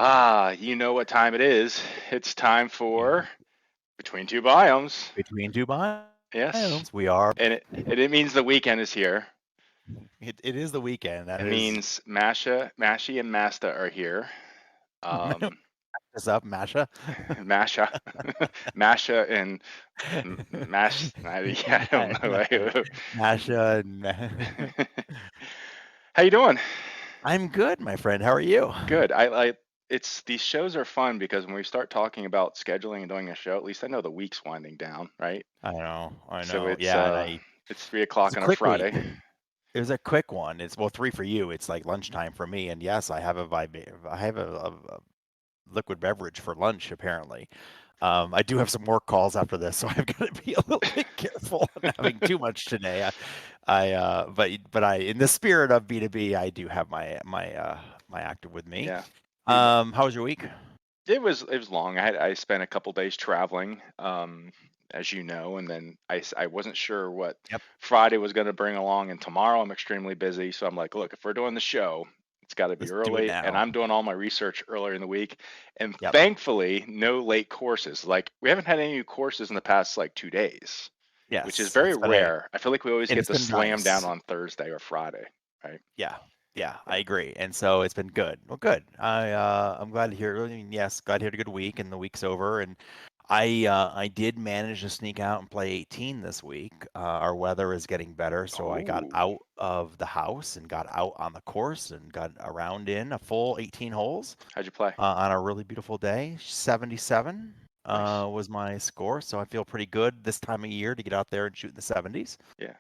You know what time it is. It's time Yeah. for Between Two Biomes. Between two Yes. biomes, we are. And it means the weekend is here. It is the weekend. That It is means Mashie and Masta are here. Um, us up, Masha. Masha, Masha and Mash. I don't know. Masha. How you doing? I'm good, my friend. How are you? Good. I it's these shows are fun because when we start talking about scheduling and doing a show, at least I know the week's winding down, right? I know. I So know. it's Yeah, and uh I. it's three It's o'clock a on a quick week. Friday. It was a quick one. It's well, 3 for you. It's like lunchtime for me. And yes, I have a liquid beverage for lunch apparently. I do have some work calls after this, so I've got to be a little bit careful on having too much today. But in the spirit of B2B, I do have my active with me. Yeah. How was your week? It was long. I spent a couple days traveling, as you know, and then I wasn't sure what Yep. Friday was going to bring along, and tomorrow I'm extremely busy. So I'm like, look, if we're doing the show, it's got to be Let's do it early, and now. I'm doing all my research earlier in the week, and Yep. thankfully, no late courses. Like we haven't had any new courses in the past like 2 days, which is Yes, very rare. I feel like we always get it's to been slam down nice. on Thursday or Friday, right? Yeah. Yeah, I Yeah. agree. And so it's been good. Well, good. I'm glad to hear. I mean, yes, glad to hear a good week, and the week's over. And I did manage to sneak out and play 18 this week. Our weather is getting better, so I got Oh, out of the house and got out on the course and got around in a full 18 holes how'd you play? on a really beautiful day. 77 Nice. was my score, so I feel pretty good this time of year to get out there and shoot in the 70s. Yeah.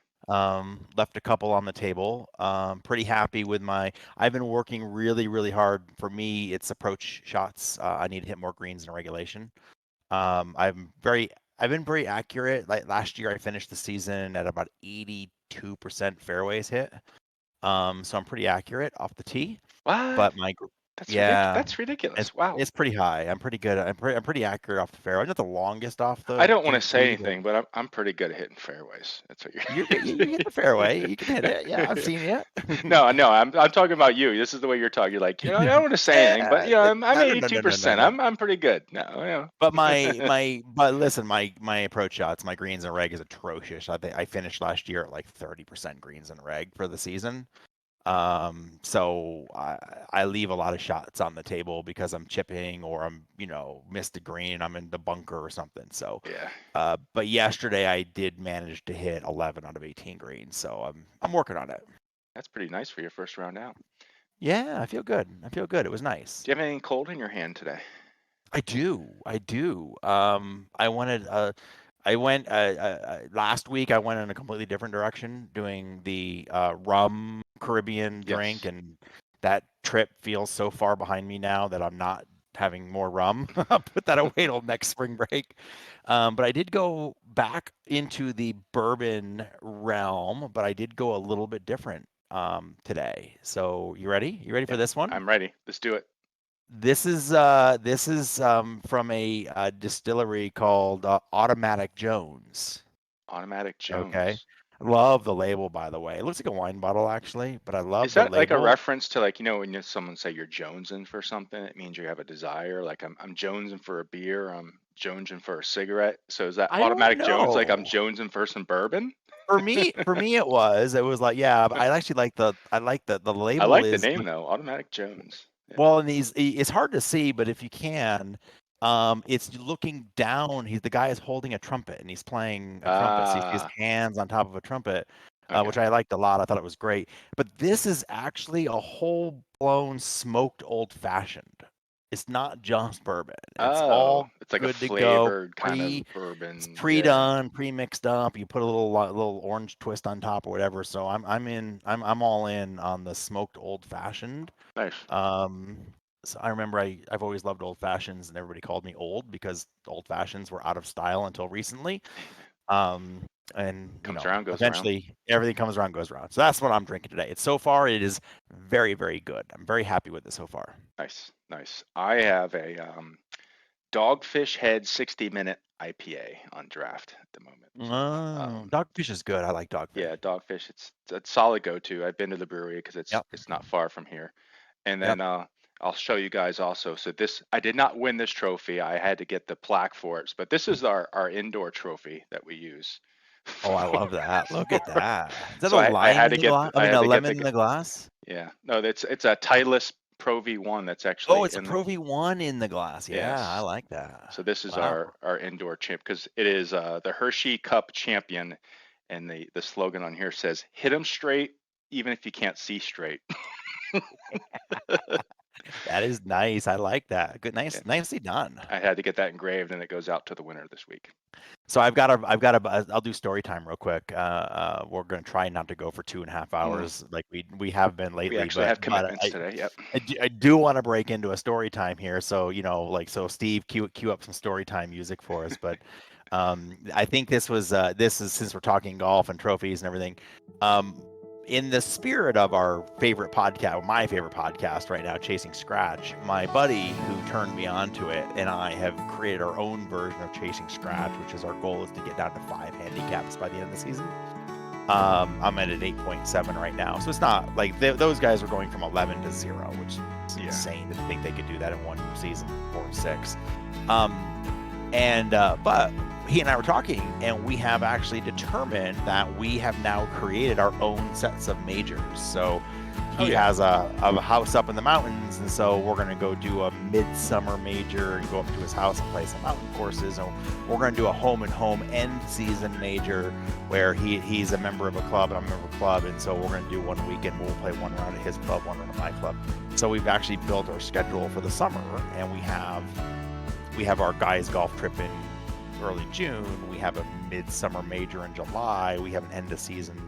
Left a couple on the table. Pretty happy with I've been working really, really hard. For me, it's approach shots. I need to hit more greens in regulation. Um, I'm very, I've been very accurate. Like last year, I finished the season at about 82% fairways hit. So I'm pretty accurate off the tee. What? But my, That's ridiculous. yeah, That's ridiculous. Wow. it's pretty high. I'm pretty good. I'm pretty accurate off the fairway. I'm not the longest off I the don't want to say tee, but anything, but I'm pretty good at hitting fairways. That's what you're good. You hit the fairway. You can hit it. Yeah, I've you're. seen you. No, no, I'm talking about you. This is the way you're talking. You're like, I don't want to say anything, but I'm No, no, no, no, no, no, 82%. no. I'm pretty good. No, But but listen, my approach shots, my greens and reg is atrocious. I think I finished last year at like 30% greens and reg for the season. So I leave a lot of shots on the table because I'm chipping or I'm, missed a green, I'm in the bunker or something. So, yeah, but yesterday I did manage to hit 11 out of 18 greens. So I'm working on it. that's pretty nice for your first round out. Yeah, I feel good. I feel good. It was nice. Do you have anything cold in your hand today? I do. I do. I went last week. I went in a completely different direction, doing the rum Caribbean drink, Yes. and that trip feels so far behind me now that I'm not having more rum. I'll put that away till next spring break. But I did go back into the bourbon realm, but I did go a little bit different today. So you ready? You ready for Yeah, this one? I'm ready. Let's do it. This is from a distillery called Automatic Jones. Automatic Okay, Jones. love the label by the way. It looks like a wine bottle actually, but I Is love the that like a label. reference to like when someone say you're jonesing for something, it means you have a desire. Like I'm jonesing for a beer, I'm jonesing for a cigarette. So is that I don't automatic Jones like I'm know. jonesing for some bourbon? For me, it was like yeah. But I actually like the I label like the is name though, Automatic Jones. Yeah. well, and it's hard to see, but if you can, it's looking down. The guy is holding a trumpet and he's playing a trumpet. So you see his Ah, hands on top of a trumpet, okay. which I liked a lot. I thought it was great. But this is actually a whole blown smoked old fashioned. It's not just bourbon. It's Oh, all it's like a good to go. flavored kind of It's bourbon. Yeah. pre-done, pre-mixed up. You put a little orange twist on top or whatever. So I'm all in on the smoked old fashioned. Nice. um, so I remember I've always loved old fashions, and everybody called me old because old fashions were out of style until recently. Um, and Comes around, goes around. eventually everything comes around, goes around. So that's what I'm drinking today. So far, it is very, very good. I'm very happy with it so far. Nice, nice. I have a Dogfish Head 60-minute IPA on draft at the moment. So Oh, Dogfish is good. I like Dogfish. yeah, Dogfish. It's a solid go-to. I've been to the brewery because it's Yep. it's not far from here. And then Yep. I'll show you guys also. So this, I did not win this trophy. I had to get the plaque for it, but this is our indoor trophy that we use. Oh, I love that. Look at that. Is that So a I lime had in to the get glass? I I mean, had a to get lemon the in the glass? yeah. No, it's a Titleist Pro V1 that's Oh, actually it's a in the Pro V1 in the glass. Yeah, I yes. like that. So this is Wow. our indoor champ because it is the Hershey Cup champion, and the slogan on here says "Hit 'em straight, even if you can't see straight." That is nice. I like that. Good, Yeah, nicely done. I had to get that engraved, and it goes out to the winner this week. So I'll do story time real quick. We're gonna try not to go for 2.5 Mm. hours like we have been We lately, actually but have commitments today. Yep. I do want to break into a story time here. So so Steve, cue up some story time music for us. But I think this is since we're talking golf and trophies and everything. In the spirit of our favorite podcast, my favorite podcast right now, Chasing Scratch, my buddy who turned me on to it and I have created our own version of Chasing Scratch, which is our goal is to get down to 5 handicaps by the end of the season. I'm at an 8.7 right now, so it's not like those guys are going from 11 to 0, which is insane to think they could do that in one season, 4 and 6. But he and I were talking, and we have actually determined that we have now created our own sets of majors. So he has a house up in the mountains, and so we're going to go do a midsummer major and go up to his house and play some mountain courses. And we're going to do a home and home end season major where he's a member of a club and I'm a member of a club, and so we're going to do one weekend. We'll play one round at his club, one round at my club. So we've actually built our schedule for the summer, and we have our guys golf trip in early June. We have a midsummer major in July. We have an end of season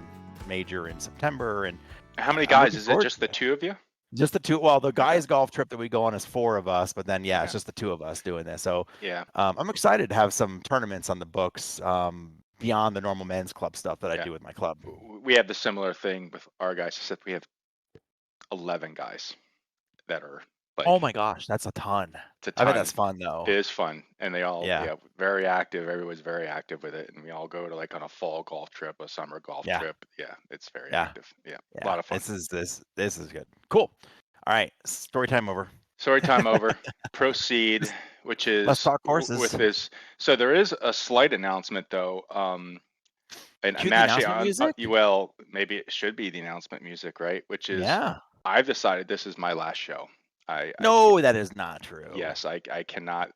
major in September. And how many guys? Is it just the two of you? Just the two. Well, the guys golf trip that we go on is 4 of us, but then it's just the 2 of us doing this. So I'm excited to have some tournaments on the books beyond the normal men's club stuff that I do with my club. We have the similar thing with our guys, except we have 11 guys that are like. Oh my gosh, that's a ton. I bet that's fun though. It is fun, and they all very active. Everyone's very active with it, and we all go to like on a fall golf trip, a summer golf trip. Yeah, it's very active. Yeah, a lot of fun. This is good. Cool. All right, story time over. Story time over. Proceed, which is let's talk courses with this. So there is a slight announcement though. And Mashie music? well, maybe it should be the announcement music, right? Which is I've decided this is my last show. That is not true. Yes, I cannot.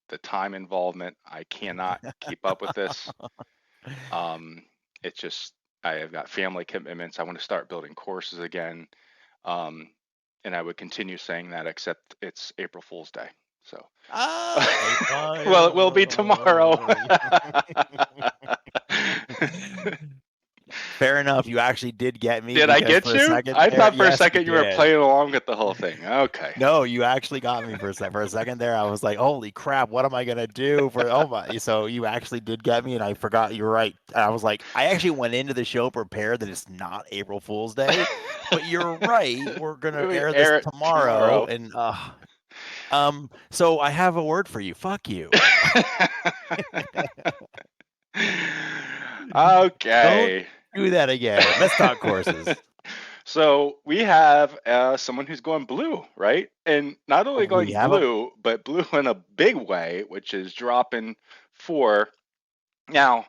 The time involvement, I cannot keep up with this. It's just I have got family commitments. I want to start building courses again, and I would continue saying that, except it's April Fool's Day. So, well, it will be tomorrow. Fair enough. You actually did get me. Did I get you? I thought for a second you were playing along with the whole thing. Okay. No, you actually got me for a second. For a second there, I was like, "Holy crap! What am I gonna do for?" Oh my! So you actually did get me, and I forgot. You're right. I was like, I actually went into the show prepared that it's not April Fool's Day, but you're right. We're gonna air this tomorrow, and so I have a word for you. Fuck you. Okay. Don't do that again. Let's talk courses. So we have someone who's going blue, right? And not only going blue, but blue in a big way, which is dropping 4. Now,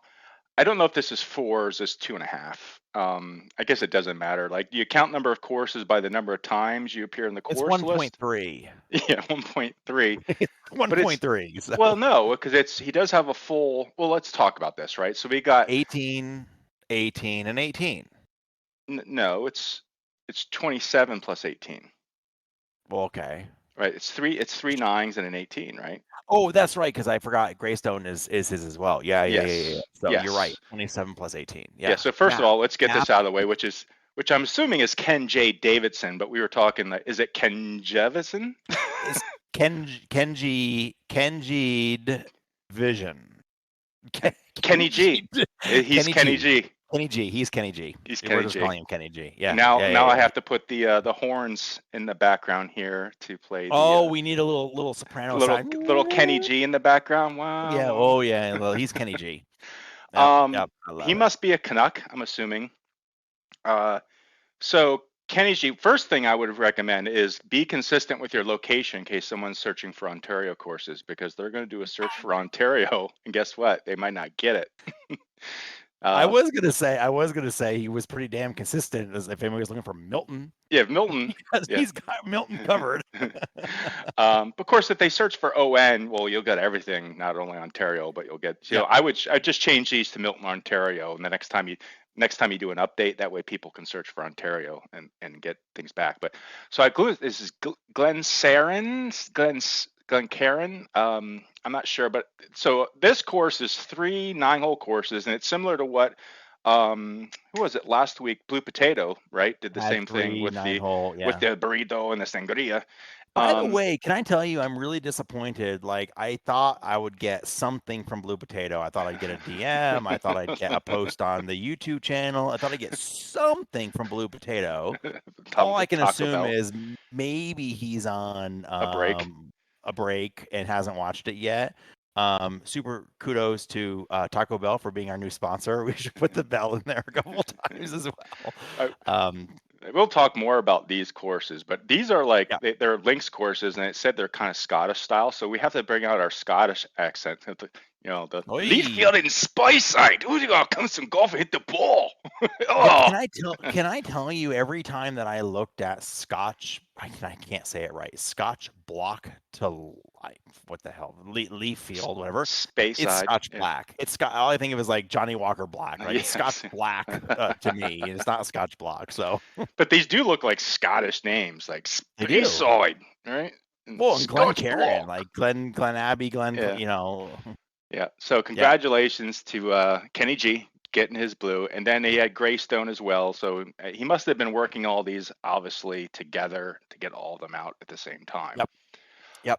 I don't know if this is 4 or is this 2.5. I guess it doesn't matter. Like, do you count number of courses by the number of times you appear in the course list? It's 1.3. Yeah, 1.3. 1.3. So. Well, no, because he does have a full. Well, let's talk about this, right? So we got 18, 18, and 18. No, it's 27 plus 18. Well, okay. Right, it's three 9s and an 18, right? Oh, that's right, because I forgot Greystone is his as well. Yeah. So you're right. 27 plus 18. Yeah. So first of all, let's get this out of the way, which I'm assuming is Ken J. Davidson, but we were talking. Is it Ken Jevison? It's Kenji Vision. Kenny G. He's Kenny G. Kenny G. He's Kenny G. We're just calling him Kenny G. Yeah. Now I have to put the horns in the background here to play. We need a little soprano little Kenny G in the background. Wow. Yeah. Oh yeah. Well, he's Kenny G. He must be a Canuck, I'm assuming. So Kenny G, first thing I would recommend is be consistent with your location in case someone's searching for Ontario courses, because they're going to do a search for Ontario, and guess what? They might not get it. I was gonna say he was pretty damn consistent. As if anybody was looking for Milton, Yeah, Milton. because Yeah. he's got Milton covered. Of course, if they search for ON, well, you'll get everything, not only Ontario, but you'll get. Yeah. I just change these to Milton, Ontario, and the next time you do an update, that way people can search for Ontario and get things back. But so this is Glencairn. I'm not sure, but so this course is 3 9-hole courses, and it's similar to what who was it last week? Blue Potato, right? Did the Had same thing 3 with the 9-hole, yeah. burrito and the sangria. By the way, can I tell you, I'm really disappointed. Like, I thought I would get something from Blue Potato. I thought I'd get a DM. I thought I'd get a post on the YouTube channel. I thought I'd get something from Blue Potato. All I can assume is maybe he's on a break and hasn't watched it yet. Super kudos to Taco Bell for being our new sponsor. We should put the bell in there a couple times as well. We'll talk more about these courses, but these are like they're links courses, and it said they're kind of Scottish style, so we have to bring out our Scottish accent. The leaf field in Speyside. Who's gonna come some golf and hit the ball? Can I tell you, every time that I looked at Scotch, I can't say it right. Scotch block to what the hell? Leaf field, whatever. Speyside. It's Scotch black. It's all I think of is like Johnny Walker black, right? Yes. It's Scotch black to me. It's not Scotch block. So, but these do look like Scottish names, like Speyside, right? Well, and Glencairn, like Glen Abbey, Yeah. So congratulations to Kenny G getting his blue, and then he had Greystone as well. So he must have been working all these obviously together to get all of them out at the same time. Yep.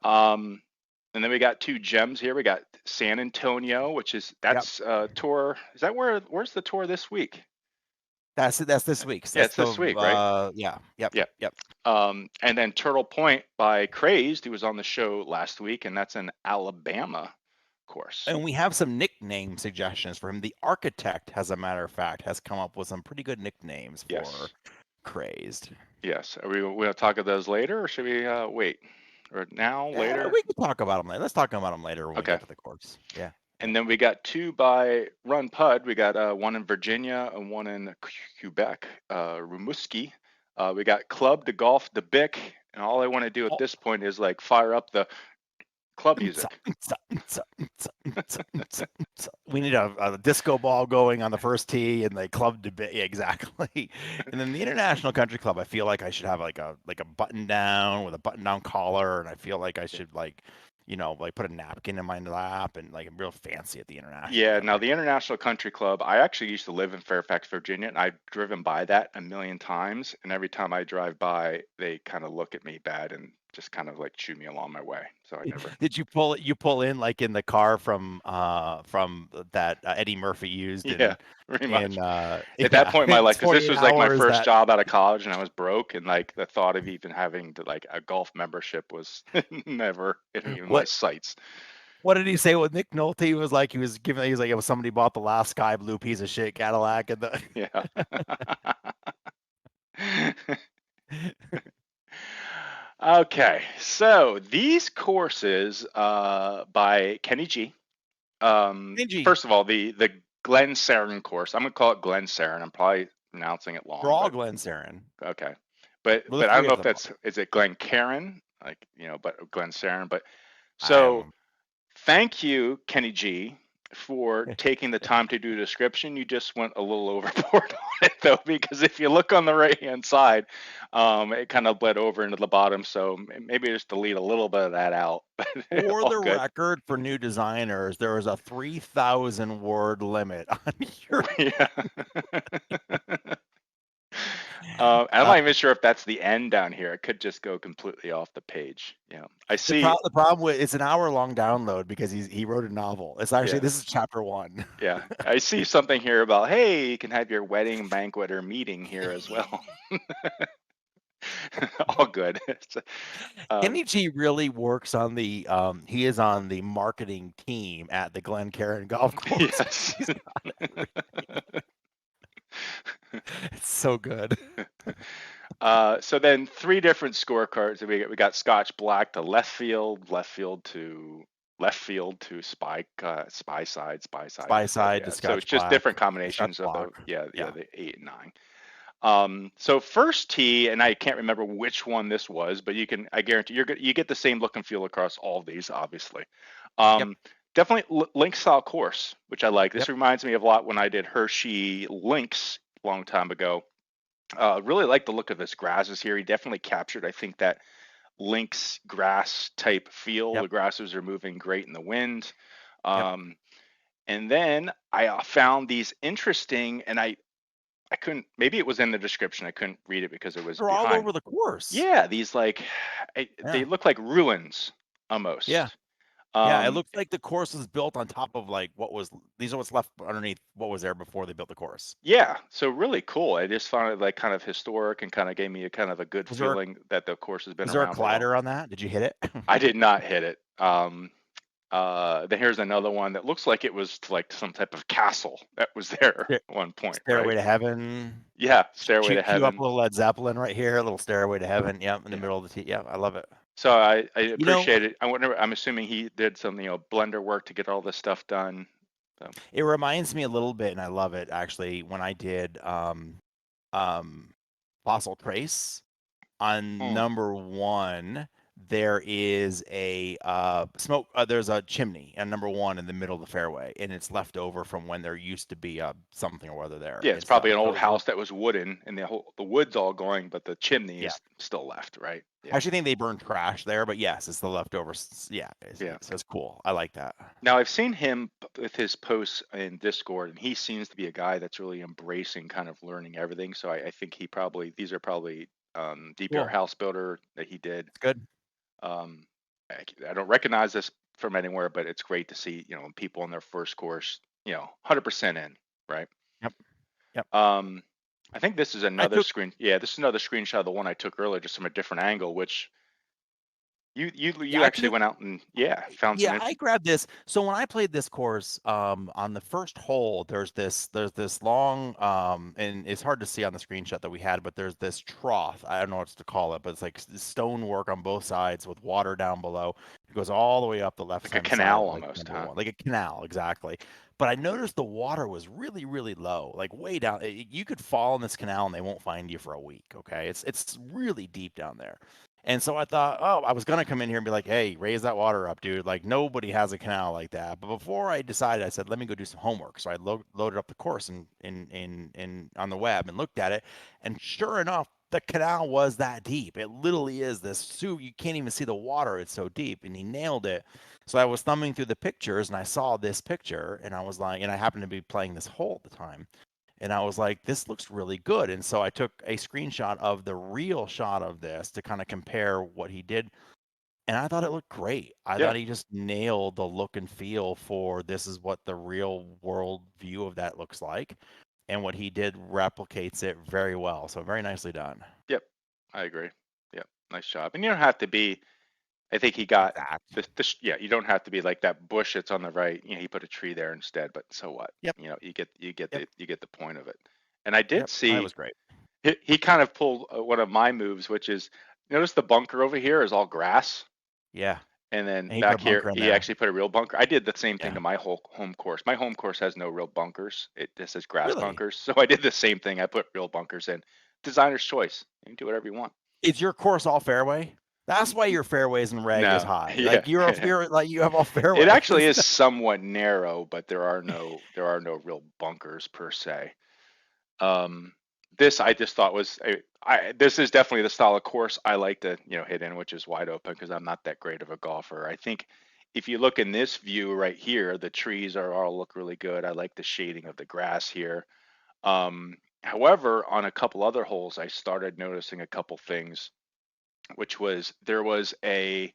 And then we got 2 gems here. We got San Antonio, which is tour. Is that where's the tour this week? That's this week. So that's this week, right? Yep. And then Turtle Point by Kraizzed, who was on the show last week, and that's in Alabama course. And we have some nickname suggestions for him. The Architect, as a matter of fact, has come up with some pretty good nicknames for Kraizzed. Yes. Are we going to talk about those later, or should we wait? Or now, later? We can talk about them later. Let's talk about them later when we get to the course. Yeah. And then we got 2 by Run Pud. We got one in Virginia and one in Quebec, Rimouski. We got Club, the Golf, the Bic. And all I want to do at this point is like fire up the club music. We need a disco ball going on the first tee, and the club debate. Yeah, exactly. And then the International Country Club, I feel like I should have like a button down with a button down collar, and I feel like I should put a napkin in my lap and like real fancy at the International. Yeah. Now the International Country Club, I actually used to live in Fairfax, Virginia, and I've driven by that a million times. And every time I drive by, they kind of look at me bad and just kind of like chew me along my way. So I never. Did you pull in like in the car from that Eddie Murphy used? Yeah, pretty much. At that point in my life, because this was like my first job out of college, and I was broke, and like the thought of even having to like a golf membership was never in my sights. What did he say with Nick Nolte? He was like, it was somebody bought the last sky blue piece of shit Cadillac, and Okay, so these courses by Kenny G. First of all, the Glencairn course. I'm gonna call it Glencairn. I'm probably pronouncing it wrong. We're all Glencairn. Okay, but I don't know if is it Glencairn, but Glencairn. But so thank you, Kenny G, for taking the time to do a description. You just went a little overboard on it though, because if you look on the right hand side, it kind of bled over into the bottom. So maybe just delete a little bit of that out. For the record, for new designers, there is a 3,000 word limit on your. I'm not even sure if that's the end down here. It could just go completely off the page. I see. The problem with it's an hour-long download because he wrote a novel. It's actually this is chapter 1. Yeah, I see something here about you can have your wedding, banquet, or meeting here as well. All good. Kenny G really works on the he is on the marketing team at the Glencairn golf course. Yes. It's so good. So then 3 different scorecards. We got Scotch Black to left field to spy spy side. Spy So side yeah, to so it's Scotch just Black, different Scotch combinations of Block. the yeah Yeah. the 8 and 9. So first tee, and I can't remember which one this was, but I guarantee you get the same look and feel across all of these, obviously. Yep. Um, Definitely link style course, which I like. This Yep. reminds me of a lot when I did Hershey links a long time ago. Really like the look of his grasses here. He definitely captured, I think, that links grass type feel. Yep. The grasses are moving great in the wind. Yep. Um, and then I found these interesting, and I couldn't, maybe it was in the description. I couldn't read it because it was They're all behind. over the course. Yeah, these like, they Yeah. look like ruins Yeah. almost. Yeah. It Um, looks like the course was built on top of like these are what's left underneath what was there before they built the course. yeah, so really cool. I just found it like kind of historic and kind of gave me a kind of a good Was there a, feeling that the course has been was there a around for a while. collider on that? Did you hit it? I did not hit it. Then here's another one that looks like it was like some type of castle that was there Stair- at one point, right? Stairway to Heaven. Yeah, Stairway to Cue up a Heaven. little Led Zeppelin right here, a little Stairway to Heaven. Yep, in the Yeah. middle of the tee. Yeah, I love it. So I You know, appreciate it. I wonder. I'm assuming he did some blender work to get all this stuff done. So, it reminds me a little bit, and I love it actually, when I did um Fossil Trace on hmm. number one. There is a smoke. There's a chimney on number one in the middle of the fairway, and it's left over from when there used to be something or other there Yeah, it's and stuff. probably an old So house that was wooden, and the wood's all going, but the chimney yeah, is still left, right? I Yeah, actually think they burned trash there, but yes, it's the leftovers. Yeah, yeah. so it's cool. I like that. Now I've seen him with his posts in Discord, and he seems to be a guy that's really embracing kind of learning everything. So I think these are probably DPR Cool. House Builder that he did. It's good. Um, I don't recognize this from anywhere, but it's great to see people on their first course, 100% in, right? Yep. Yep. Um, I think this is I another took screen. Yeah, this is another screenshot of the one I took earlier, just from a different angle, which yeah, you actually went out and found some yeah, inf. I grabbed this. So when I played this course, on the first hole, there's this long, and it's hard to see on the screenshot that we had, but there's this trough. I don't know what to call it, but it's like stonework on both sides with water down below. It goes all the way up the left Like a hand side canal of like almost, number huh? one, like a canal, exactly. But I noticed the water was really, really low, like way down. You could fall in this canal and they won't find you for a week. Okay, it's really deep down there. And so I thought, oh, I was gonna come in here and be like, hey, raise that water up, dude. Like nobody has a canal like that. But before I decided, I said, let me go do some homework. So I loaded up the course in on the web and looked at it, and sure enough, the canal was that deep. It literally is this soup. You can't even see the water. It's so deep, and he nailed it. So I was thumbing through the pictures, and I saw this picture, and I was like, and I happened to be playing this hole at the time. And I was like, this looks really good. And so I took a screenshot of the real shot of this to kind of compare what he did. And I thought it looked great. I Yeah, thought he just nailed the look and feel for this is what the real world view of that looks like. And what he did replicates it very well. So very nicely done. yep, I agree. Yep, nice job. And you don't have to be. I think he got Exact. this. Yeah, you don't have to be like that bush that's on the right. He put a tree there instead. But so what? Yep. Yep. You get the point of it. And I did Yep. That see was great. he kind of pulled one of my moves, which is notice the bunker over here is all grass. Yeah. And then And he put a back here, bunker in he there. actually put a real bunker. I did the same thing Yeah. to my whole home course. My home course has no real bunkers. It just has grass Really? bunkers. So I did the same thing. I put real bunkers in. Designer's choice. You can do whatever you want. Is your course all fairway? That's why your fairways and reg is No, high. yeah. Like you're like you have all It actually fairways. is somewhat narrow, but there are no real bunkers per se. Um, this I just thought was this is definitely the style of course I like to hit in, which is wide open because I'm not that great of a golfer. I think if you look in this view right here, the trees are all look really good. I like the shading of the grass here. However, on a couple other holes, I started noticing a couple things, which was there was a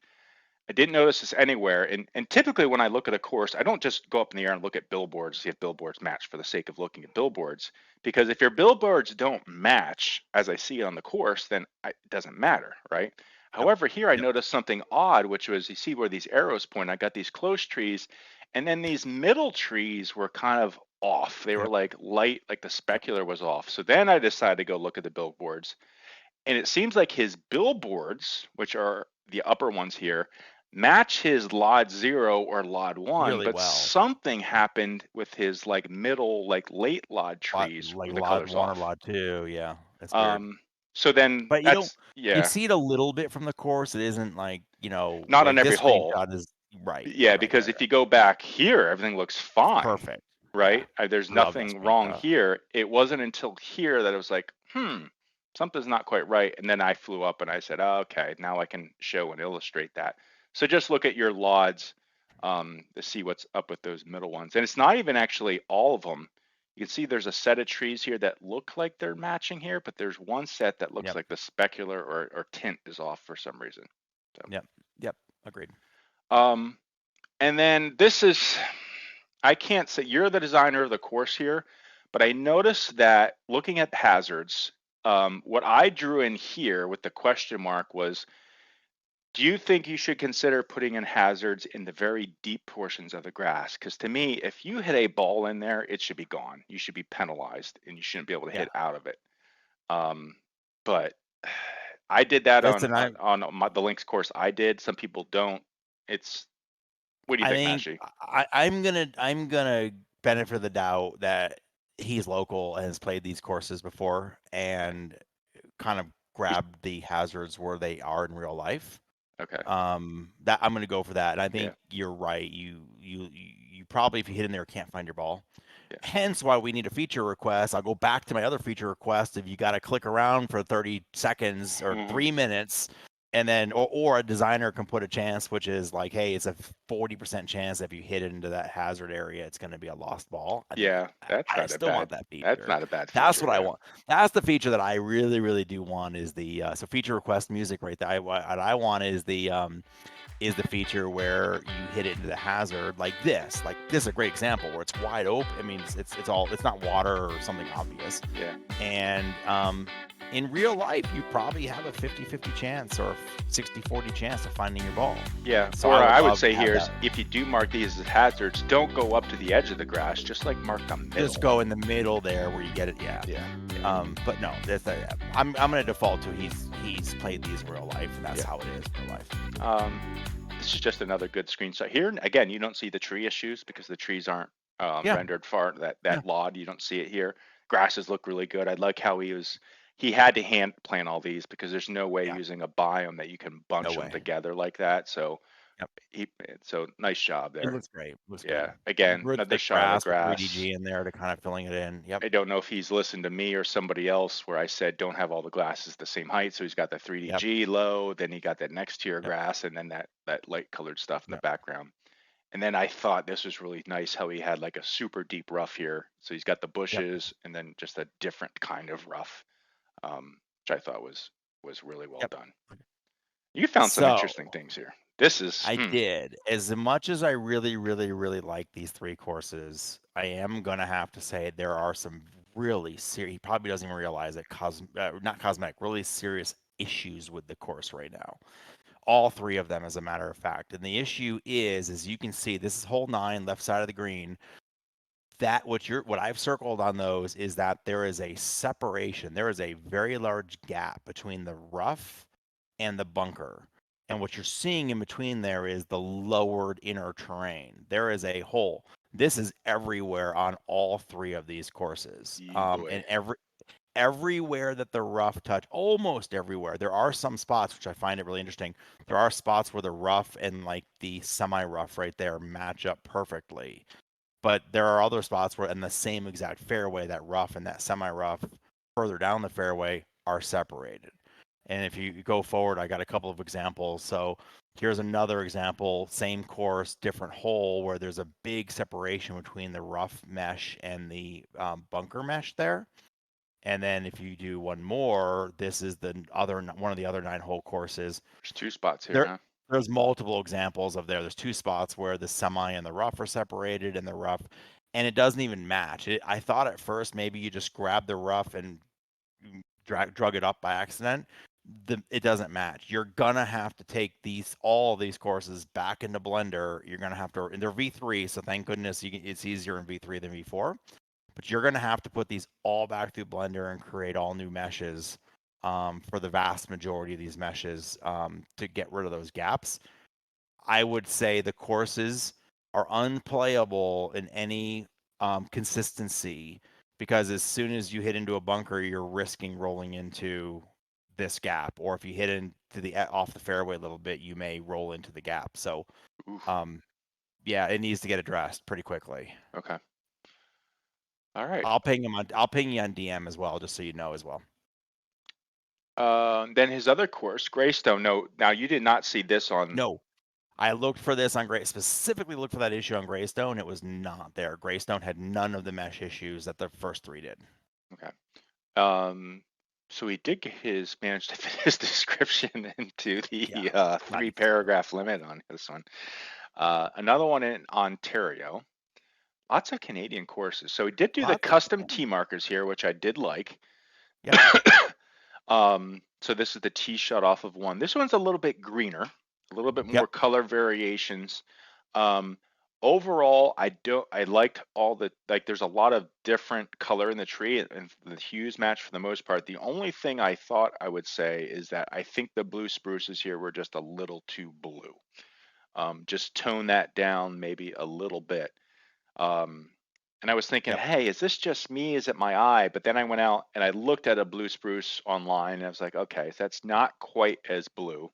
I didn't notice this anywhere. And typically when I look at a course, I don't just go up in the air and look at billboards, see if billboards match for the sake of looking at billboards. Because if your billboards don't match as I see it on the course, then it doesn't matter, right? Yep. However, here I Yep. noticed something odd, which was you see where these arrows point. I got these close trees, and then these middle trees were kind of off. They were Yep. like light, like the Yep. specular was off. So then I decided to go look at the billboards and it seems like his billboards, which are the upper ones here, match his Lod 0 or Lod 1, really but well. something happened with his like middle, like late Lod Lot trees like where the Lot color's 1 or off. Lot 2, yeah, that's weird. So then But that's, you yeah, see it a little bit from the course. It isn't like, not on like every this hole. screenshot is right, Yeah, right, because right, if right. you go back here, everything looks It's fine, perfect. Yeah. right? There's I love that nothing wrong screenshot. here. It wasn't until here that it was like, something's not quite right. And then I flew up and I said, oh, okay, now I can show and illustrate that. So just look at your LODs to see what's up with those middle ones. And it's not even actually all of them. You can see there's a set of trees here that look like they're matching here, but there's one set that looks Yep, like the specular or tint is off for some reason. yep, yep, agreed. So, and then this is, I can't say you're the designer of the course here, but I noticed that looking at hazards, what I drew in here with the question mark was, do you think you should consider putting in hazards in the very deep portions of the grass? Because to me, if you hit a ball in there, it should be gone. You should be penalized and you shouldn't be able to Yeah. hit out of it. Um, but I did that on Listen, the links course I did. Some people don't. It's, what do you I think, think Mashie? I'm gonna benefit of the doubt that he's local and has played these courses before and kind of He's, grabbed the hazards where they are in real life. okay. That I'm gonna go for that. And I Yeah. think you're right. You probably, if you hit in there, can't find your ball. Yeah. Hence why we need a feature request. I'll go back to my other feature request. If you got to click around for 30 seconds or Mhm. 3 minutes, and then or a designer can put a chance, which is like, hey, it's a 40% chance if you hit it into that hazard area, it's going to be a lost ball. I think Yeah, that's I not a still want bad that that's feature. not a bad That's feature, what I yeah. want. That's the feature that I really, really do want is the so feature request music right there. What I want is the feature where you hit it into the hazard like this. Like this is a great example where it's wide open. I mean, it's not water or something obvious. Yeah. And in real life, you probably have a 50-50 chance or 60-40 chance of finding your ball. Yeah. So I Or would I would love to say have here is that. if you do mark these as hazards, don't go up to the edge of the grass, just like mark the Just middle. go in the middle there where you get it. Yeah. Yeah. Yeah. But no, I'm gonna default to he's played these in real life, and that's Yeah. how it is in real life. This is just another good screenshot. Here again, you don't see the tree issues because the trees aren't Yeah. rendered far Yeah. that LOD. You don't see it here. Grasses look really good. I like how he had to hand plant all these because there's no way Yeah. using a biome that you can No bunch them way. together like that. So Yep. so nice job It there. looks great. Looks good. Yeah. Again, Good another thick shot of the grass with grass. 3DG in there to kind of filling it in. Yep. I don't know if he's listened to me or somebody else where I said don't have all the glasses the same height. So he's got the Yep. 3DG low, then he got that next tier Yep. grass, and then that light colored stuff in the Yep. background. And then I thought this was really nice how he had like a super deep rough here. So he's got the Yep. bushes and then just a different kind of rough, which I thought was really well Yep. done. You found some So interesting things here. This is I did. As much as I really, really, really like these three courses, I am gonna have to say there are some really serious. He probably doesn't even realize it. Not cosmetic, really serious issues with the course right now. All three of them, as a matter of fact. And the issue is, as you can see, this is hole 9, left side of the green. That what I've circled on those is that there is a separation. There is a very large gap between the rough and the bunker. And what you're seeing in between there is the lowered inner terrain. There is a hole. This is everywhere on all three of these courses. boy. And everywhere that the rough touch, almost everywhere. There are some spots which I find it really interesting. There are spots where the rough and like the semi-rough right there match up perfectly. But there are other spots where in the same exact fairway, that rough and that semi-rough further down the fairway are separated. And if you go forward, I got a couple of examples. So here's another example, same course, different hole, where there's a big separation between the rough mesh and the bunker mesh there. And then if you do one more, this is one of the other 9-hole courses. There's 2 spots here, There, huh? there's multiple examples of there. There's 2 spots where the semi and the rough are separated, and the rough, and it doesn't even match. I thought at first maybe you just grab the rough and drug it up by accident. It doesn't match. You're gonna have to take all these courses back into Blender. You're gonna have to, and they're V3, so thank goodness it's easier in V3 than V4. But you're gonna have to put these all back through Blender and create all new meshes for the vast majority of these meshes to get rid of those gaps. I would say the courses are unplayable in any consistency because as soon as you hit into a bunker, you're risking rolling into this gap, or if you hit into the off the fairway a little bit, you may roll into the gap. So, Oof. yeah, it needs to get addressed pretty quickly. Okay. All right. I'll ping you on DM as well, just so you know as well. Then his other course, Greystone. No, now you did not see this on. No, I looked for this on specifically looked for that issue on Greystone. It was not there. Greystone had none of the mesh issues that the first three did. Okay. So he did manage to fit his description into the Yeah, 3-paragraph limit on this one. Another one in Ontario. Lots of Canadian courses. So he did do the lots custom of, tee markers here, which I did like. yep, So this is the tee shot off of one. This one's a little bit greener, a little bit more yep, color variations. Um, Overall, I liked all the, like, there's a lot of different color in the tree and the hues match for the most part. The only thing I thought I would say is that I think the blue spruces here were just a little too blue. Just tone that down maybe a little bit. And I was thinking, yep, hey, is this just me? Is it my eye? But then I went out and I looked at a blue spruce online and I was like, okay, so that's not quite as blue.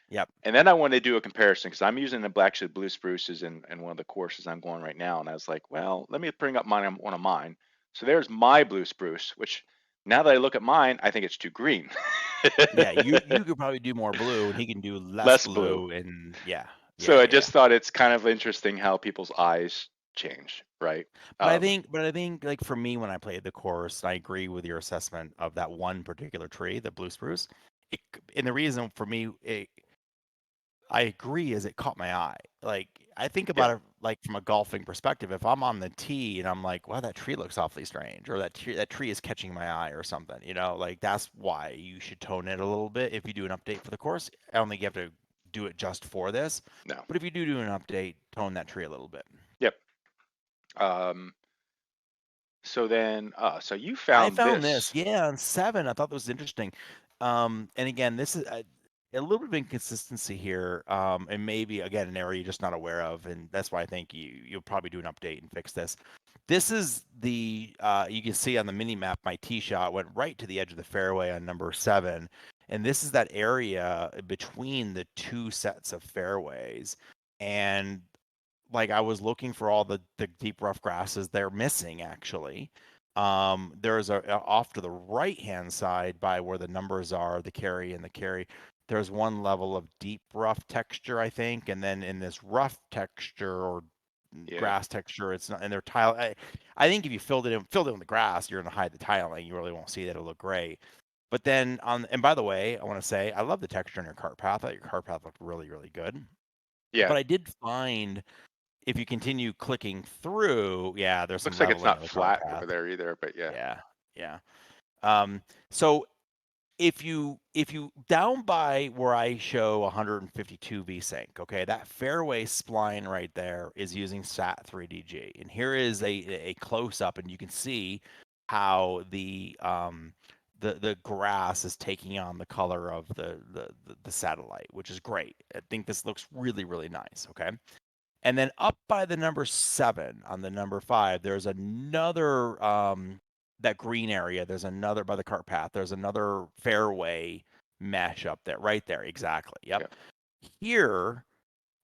yep. And then I wanted to do a comparison because I'm using the black shade blue spruces in one of the courses I'm going right now. And I was like, well, let me bring up one of mine. So there's my blue spruce, which now that I look at mine, I think it's too green. Yeah, you could probably do more blue, and he can do less Less blue. blue, and yeah, So yeah, I yeah, yeah. just thought it's kind of interesting how people's eyes change, right? But I think, like for me, when I played the course, I agree with your assessment of that one particular tree, the blue spruce. And the reason for me, I agree, is it caught my eye. Like I think Yeah, about it like from a golfing perspective. If I'm on the tee and I'm like, wow, that tree looks awfully strange, or that tree is catching my eye or something, like that's why you should tone it a little bit if you do an update for the course. I don't think you have to do it just for this, no. but if you do an update, tone that tree a little bit. Yep. Um, so then, so you I found found this, this. yeah, on 7. I thought that was interesting. And again, this is a little bit of inconsistency here, and maybe again an area you're just not aware of, and that's why I think you'll probably do an update and fix this. This is the you can see on the mini map my tee shot went right to the edge of the fairway on number 7, and this is that area between the two sets of fairways, and like I was looking for all the deep rough grasses. They're missing actually. There's a off to the right hand side by where the numbers are, the carry and the carry. There's one level of deep rough texture, I think, and then in this rough texture or Yeah, grass texture, it's not. And they're tile. I think if you filled it in with the grass, you're gonna hide the tiling. You really won't see that. It'll look great. But then and by the way, I want to say I love the texture in your cart path. I thought your cart path looked really, really good. yeah. But I did find if you continue clicking through, yeah, there's some Looks like it's leveling not of the cart flat over path. there either, but yeah, Yeah, yeah. So if you down by where I show 152 VSync, okay, that fairway spline right there is using SAT 3DG, and here is a close up, and you can see how the grass is taking on the color of the satellite, which is great. I think this looks really, really nice. Okay. And then up by the number 7 on the number 5, there's another that green area. There's another by the cart path. There's another fairway mesh up there, right there, exactly. Yep. yeah, Here,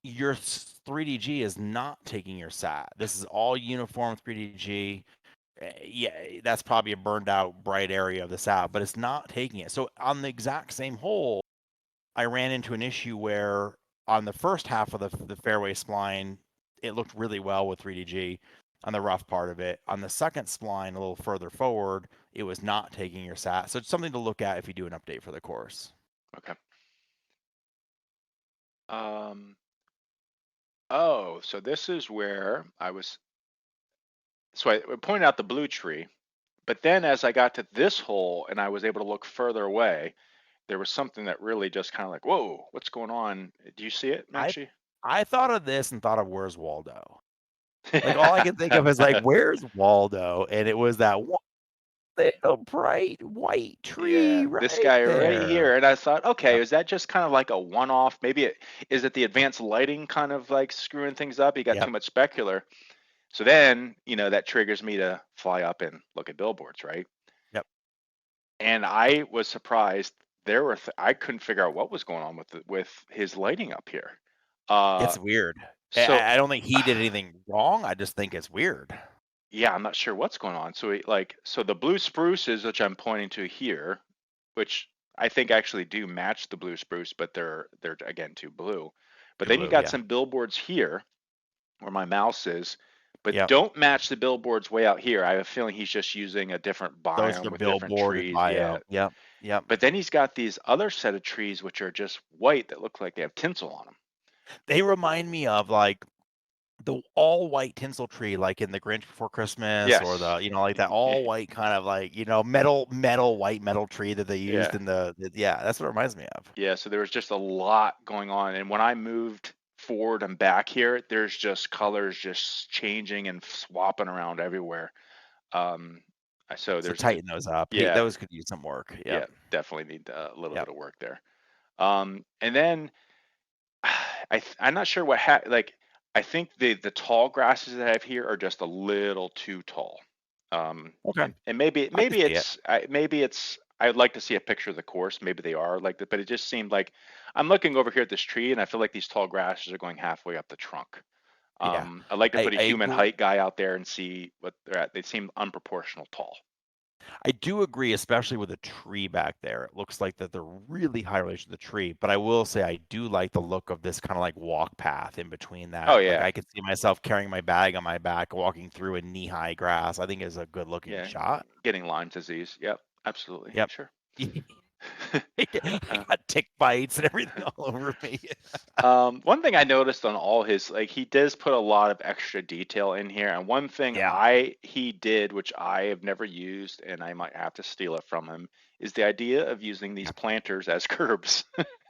your 3DG is not taking your SAT. This is all uniform 3DG. Yeah, that's probably a burned out bright area of the SAT, but it's not taking it. So on the exact same hole, I ran into an issue where on the first half of the fairway spline, it looked really well with 3DG on the rough part of it. On the second spline, a little further forward, it was not taking your SAT. So it's something to look at if you do an update for the course. okay. Um, oh, so this is where so I pointed out the blue tree, but then as I got to this hole and I was able to look further away, there was something that really just kind of like, whoa, what's going on? Do you see it, I Mashie? I thought of this and thought of Where's Waldo. Like all I can think of is like Where's Waldo, and it was that one little bright white Yeah, tree this right guy right there. here. And I thought, okay, Yep. is that just kind of like a one-off? Maybe is it the advanced lighting kind of like screwing things up? You got too Yep. much specular. So then, that triggers me to fly up and look at billboards, right? Yep. And I was surprised I couldn't figure out what was going on with his lighting up here. It's weird. So I don't think he did anything wrong. I just think it's weird. yeah, I'm not sure what's going on. So the blue spruces, which I'm pointing to here, which I think actually do match the blue spruce, but they're again too blue. But Too then you blue, got yeah. some billboards here where my mouse is, but Yep. don't match the billboards way out here. I have a feeling he's just using a different Those are biome the with different billboarded trees. Yeah. bio. Yep. Yep. But then he's got these other set of trees which are just white that look like they have tinsel on them. They remind me of like the all white tinsel tree, like in the Grinch Before Christmas, or Yes. the like that all white kind of like metal white metal tree that they used Yeah. in yeah, that's what it reminds me of. Yeah, so there was just a lot going on. And when I moved forward and back here, there's just colors just changing and swapping around everywhere. Um, so So there's, tighten those up. yeah, Those could use some work. yeah, Yep. definitely need a little Yep. bit of work there. And then I'm not sure like, I think the tall grasses that I have here are just a little too tall. Okay. And maybe I can see it. I'd like to see a picture of the course. Maybe they are like that, but it just seemed like I'm looking over here at this tree and I feel like these tall grasses are going halfway up the trunk. Yeah. I'd like to put a I human agree. height guy out there and see what they're at. They seem unproportional tall. I do agree, especially with the tree back there. It looks like that they're really high relation to the tree, but I will say I do like the look of this kind of like walk path in between Oh that. Like yeah, I could see myself carrying my bag on my back, walking through a knee-high grass. I think is a good looking yeah, shot. getting Lyme disease. Yep, absolutely, Yep. sure. I Uh, got tick bites and everything all over me. One thing I noticed on all his, like, he does put a lot of extra detail in here. And one thing Yeah. he did, which I have never used, and I might have to steal it from him, is the idea of using these planters as curbs.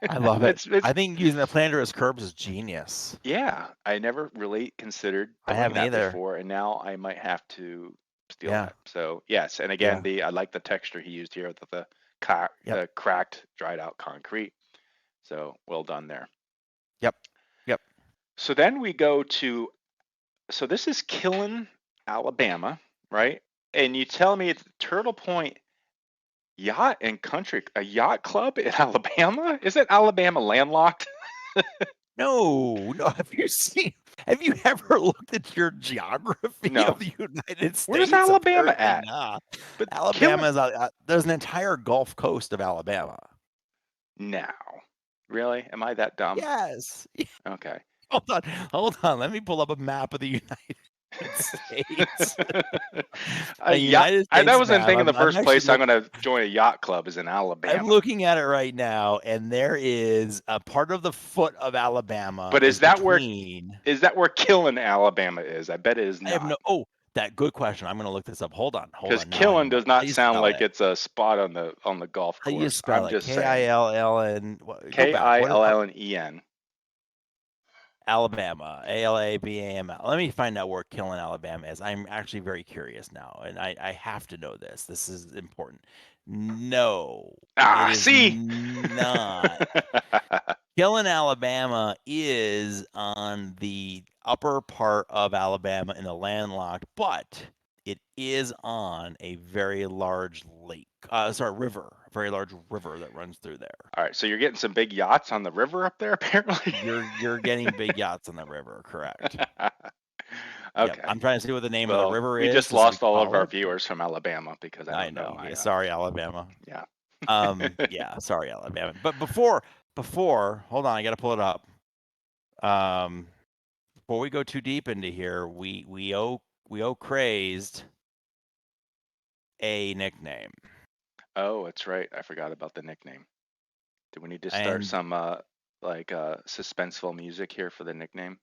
I love it. It's, I think using the planter as curbs is genius. yeah, I never really considered I doing haven't that either. before, and now I might have to steal Yeah. that. So yes, and again, Yeah. I like the texture he used here with Yep. the cracked, dried out concrete. So well done there. Yep. Yep. So then we go to, so this is Killen, Alabama, right? And you tell me it's Turtle Point Yacht and Country, a yacht club in Alabama? Isn't Alabama landlocked? No, no. Have you ever looked at your geography of No. the United Where's States? Alabama Apparently at? not. But Alabama Killen, is there's an entire Gulf Coast of Alabama. now. Really? Am I that dumb? Yes. Okay. Hold on. Hold on. Let me pull up a map of the United States. A A yacht. United That States wasn't map. thinking the I'm first actually place I'm going to join a yacht club is in I'm Alabama. looking at it right now, and there is a part of the foot of Alabama But is between. is that where Killen, Alabama is? I bet it is I have no. not. Oh, that good question. I'm gonna look this up. Hold on. Hold Because on. Now I Killen know. does How not do you sound spell like it? it's a spot on the golf How do you course. spell I'm it? just saying. Killn. Go back. What is Killenen. Alabama? Alabama. Let me find out where Killin, Alabama is. I'm actually very curious now, and I have to know this. This is important. No, it Ah, is see. not. Killin, Alabama is on the upper part of Alabama in the landlocked, but it is on a very large lake. River, a very large river that runs through there. All right, so you're getting some big yachts on the river up there, apparently. You're getting big yachts on the river, correct? Yep. Okay. I'm trying to see what the name of the Well, river we is, just just so we lost can all of follow our it. viewers from Alabama because I I don't know. know. Yeah, sorry, Alabama. Yeah. Yeah, sorry, Alabama. But before, hold on, I gotta pull it up. Before we go too deep into here, we owe Kraizzed a nickname. Oh, that's right. I forgot about the nickname. Do we need to start And some suspenseful music here for the nickname?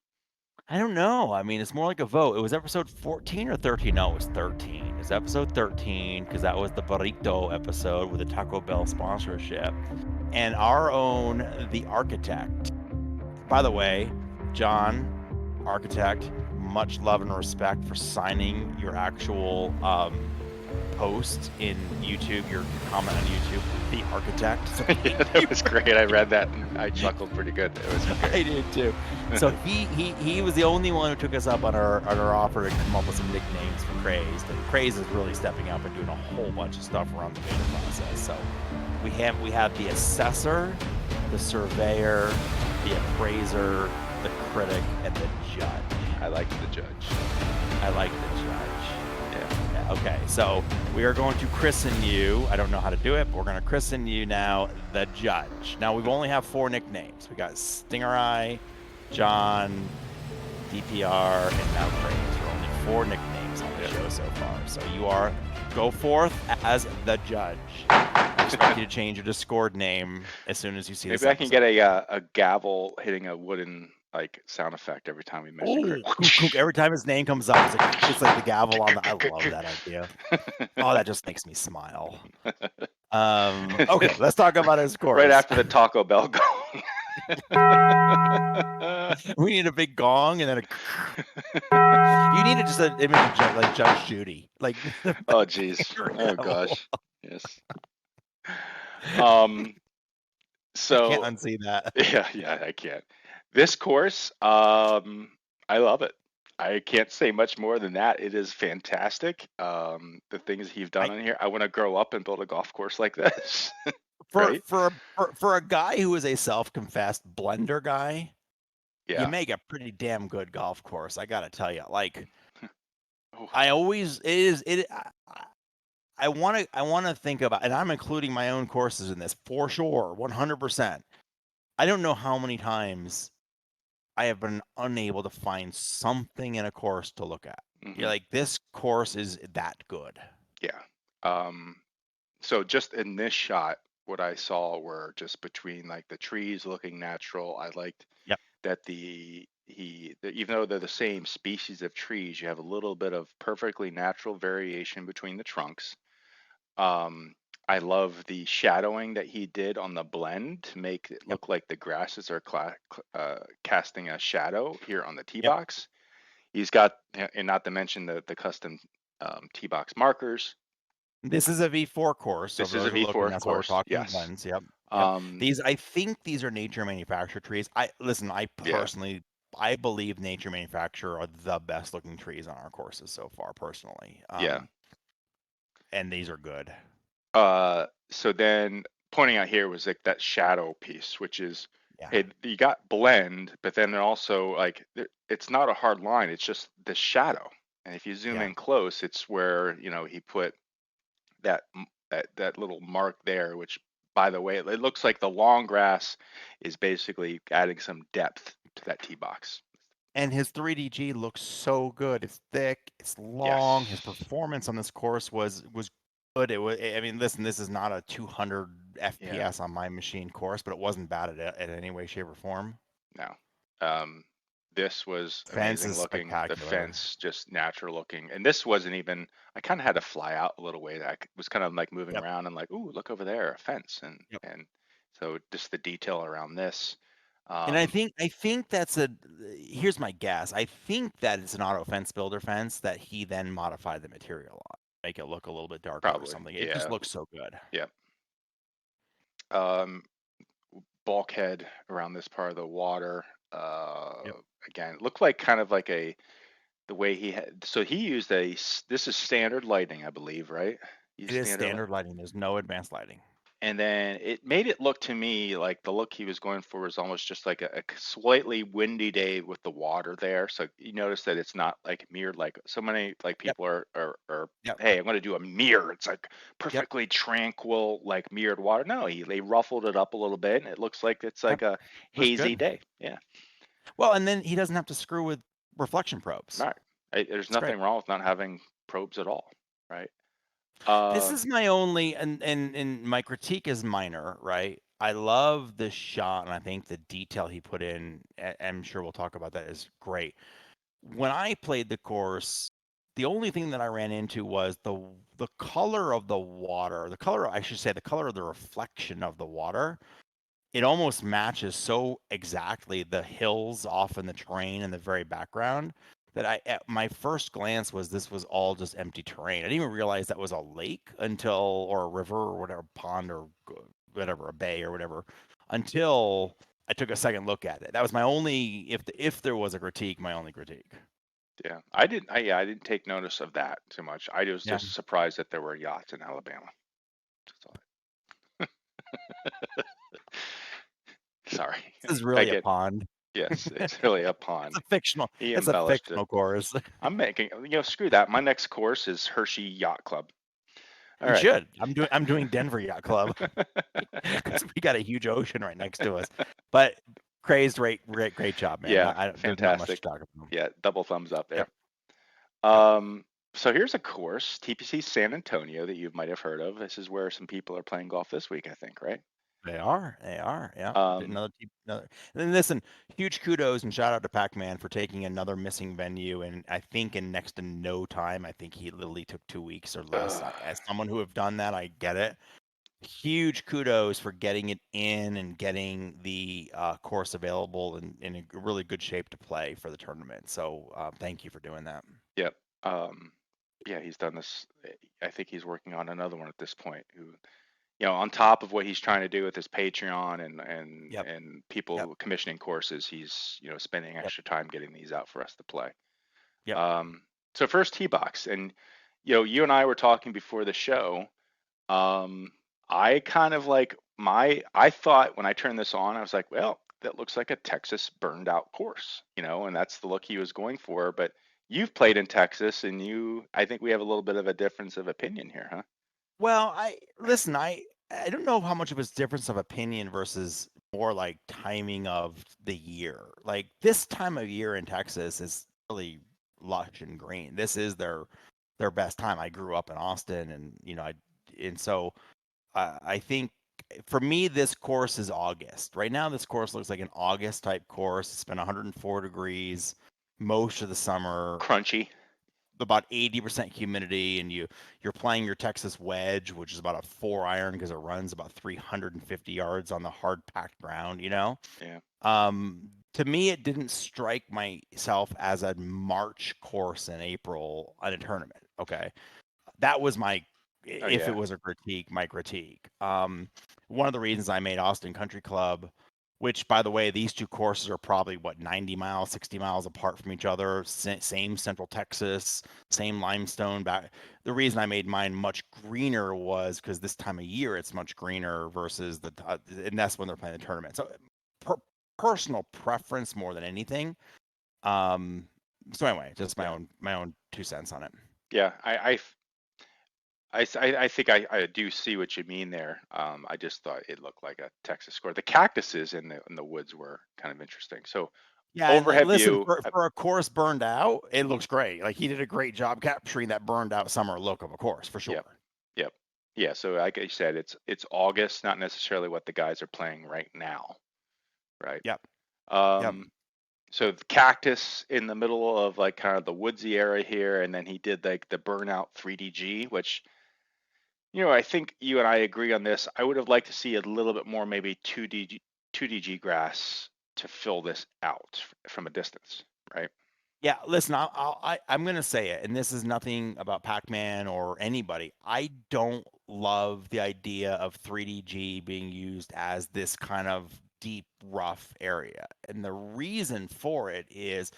I don't know. I mean, it's more like a vote. It was episode 14 or 13? No, it was 13. It's episode 13 because that was the burrito episode with the Taco Bell sponsorship. And our own, the architect. By the way, John, architect, much love and respect for signing your actual post in YouTube, your comment on YouTube, the architect. So Yeah, that was great. I read that and I chuckled pretty good. It was I great. did too. So he was the only one who took us up on our offer to come up with some nicknames for Kraizzed, and Kraizzed is really stepping up and doing a whole bunch of stuff around the beta process. So we have the assessor, the surveyor, the appraiser, the critic, and the judge. I liked the judge. I like the judge. Yeah. Okay, so we are going to christen you. I don't know how to do it, but we're going to christen you now the judge. Now, we've only have 4 nicknames. We got Stinger Eye, John, DPR, and now Kraizzed. There are only 4 nicknames on the show so far. So you are go forth as the judge. I expect you to change your Discord name as soon as you see this Maybe I can episode. get a gavel hitting a wooden like sound effect every time we mention Chris. Every time his name comes up, it's like the gavel on the. I love that idea. Oh, that just makes me smile. Okay, let's talk about his course. Right after the Taco Bell gong. We need a big gong and then you need just an image of like Judge Judy. Like oh jeez. Oh gosh. Yes. So I can't unsee that. Yeah, I can't. This course, I love it. I can't say much more than that. It is fantastic. The things he's done in here. I want to grow up and build a golf course like this. Right? For a guy who is a self-confessed blender guy, Yeah. you make a pretty damn good golf course. I gotta tell you, like, Oh. I always I want to think about, and I'm including my own courses in this for sure, 100%. I don't know how many times I have been unable to find something in a course to look at. You're like, this course is that good. Yeah. So just in this shot, what I saw were just between like the trees looking natural. I liked that even though they're the same species of trees, you have a little bit of perfectly natural variation between the trunks. I love the shadowing that he did on the blend to make it look like the grasses are casting a shadow here on the tee box. He's got, and not to mention the custom tee box markers. This is a V4 course. So this is a V4 that's course. Why we're talking Yes. blends. I think these are nature manufactured trees. I personally, I believe nature manufacturer are the best looking trees on our courses so far, personally. And these are good. So then pointing out here was like that shadow piece, which is, hey, you got blend, but then also like it's not a hard line. It's just the shadow. And if you zoom in close, it's where, he put that little mark there, which, by the way, it looks like the long grass is basically adding some depth to that tee box. And his 3DG looks so good. It's thick, it's long. His performance on this course was good. I mean, listen, this is not a 200 FPS on my machine course, but it wasn't bad at any way, shape, or form. No. This was amazing looking. The fence just natural looking, and this wasn't even. I kind of had to fly out a little way. I was kind of like moving around and like, ooh, look over there, a fence, and so just the detail around this. And I think that's here's my guess. I think that it's an auto fence builder fence that he then modified the material on, make it look a little bit darker or something. It just looks so good. Yeah. Bulkhead around this part of the water. Again, it looked like kind of like the way he had. So he used this is standard lighting, I believe, right? It is standard lighting. There's no advanced lighting. And then it made it look to me like the look he was going for was almost just like a slightly windy day with the water there. So you notice that it's not like mirrored, like so many like people are hey, I'm going to do a mirror. It's like perfectly tranquil, like mirrored water. No, they ruffled it up a little bit, and it looks like it's like a hazy day. Yeah. Well, and then he doesn't have to screw with reflection probes. Right. There's nothing wrong with not having probes at all. Right. This is my only, and my critique is minor, right? I love this shot, and I think the detail he put in, I'm sure we'll talk about that, is great. When I played the course, the only thing that I ran into was the color of the water, the color of the reflection of the water. It almost matches so exactly the hills off in the terrain in the very background that at my first glance was this was all just empty terrain. I didn't even realize that was a lake until, or a river or whatever, pond or whatever, a bay or whatever, until I took a second look at it. That was my only, if there was a critique, my only critique. Yeah, I didn't take notice of that too much. I was Yeah. just surprised that there were yachts in Alabama. That's all. Sorry. This is really a Again, pond. yes, it's really a It's pond. a fictional, He it's a embellished it. fictional course. I'm making, screw that. My next course is Hershey Yacht Club. All You right. should. I'm doing Denver Yacht Club because we got a huge ocean right next to us. But Kraizzed, great job, man. Yeah, There's not much to fantastic. talk about. Yeah, double thumbs up there. Yep. Yep. So here's a course, TPC San Antonio, that you might have heard of. This is where some people are playing golf this week, I think, right? They are. Yeah. Um, Another. And then listen, huge kudos and shout out to Pac-Man for taking another missing venue, and I think in next to no time. I think he literally took 2 weeks or less. As someone who have done that, I get it. Huge kudos for getting it in and getting the course available and in a really good shape to play for the tournament. So thank you for doing that. yep. Yeah, he's done this. I think he's working on another one at this point. Who, on top of what he's trying to do with his Patreon Yep. and people commissioning courses, he's spending Yep. extra time getting these out for us to play. Yep. So first tee box, and you and I were talking before the show. I kind of I thought when I turned this on, I was like, well, that looks like a Texas burned out course, and that's the look he was going for. But you've played in Texas, and I think we have a little bit of a difference of opinion here, huh? Well, I don't know how much of it's difference of opinion versus more like timing of the year. Like this time of year in Texas is really lush and green. This is their best time. I grew up in Austin, and so I think for me this course is August. Right now, this course looks like an August type course. It's been 104 degrees most of the summer, Crunchy. about 80% humidity, and you're playing your Texas wedge, which is about a 4-iron because it runs about 350 yards on the hard packed ground. Yeah. To me, it didn't strike myself as a March course in April on a tournament. Okay, that was Oh if it yeah. was a critique, my critique. One of the reasons I made Austin Country Club, which by the way, these two courses are probably 90 miles, 60 miles apart from each other, same Central Texas, same limestone back. The reason I made mine much greener was because this time of year it's much greener versus and that's when they're playing the tournament. So personal preference more than anything. So anyway, just my own 2 cents on it. Yeah. I think I do see what you mean there. I just thought it looked like a Texas score. The cactuses in the woods were kind of interesting. So Yeah, and overhead listen, view. for a course burned out, it looks great. Like he did a great job capturing that burned out summer look of a course for Yep. sure. Yep. Yeah. So like I said, it's August, not necessarily what the guys are playing right now, right? Yep. Yep. So the cactus in the middle of like kind of the woodsy area here, and then he did like the burnout 3DG, which I think you and I agree on this. I would have liked to see a little bit more, maybe 2DG grass to fill this out from a distance, right? Yeah, listen, I'm gonna say it, and this is nothing about Pac-Man or anybody. I don't love the idea of 3DG being used as this kind of deep, rough area, and the reason for it is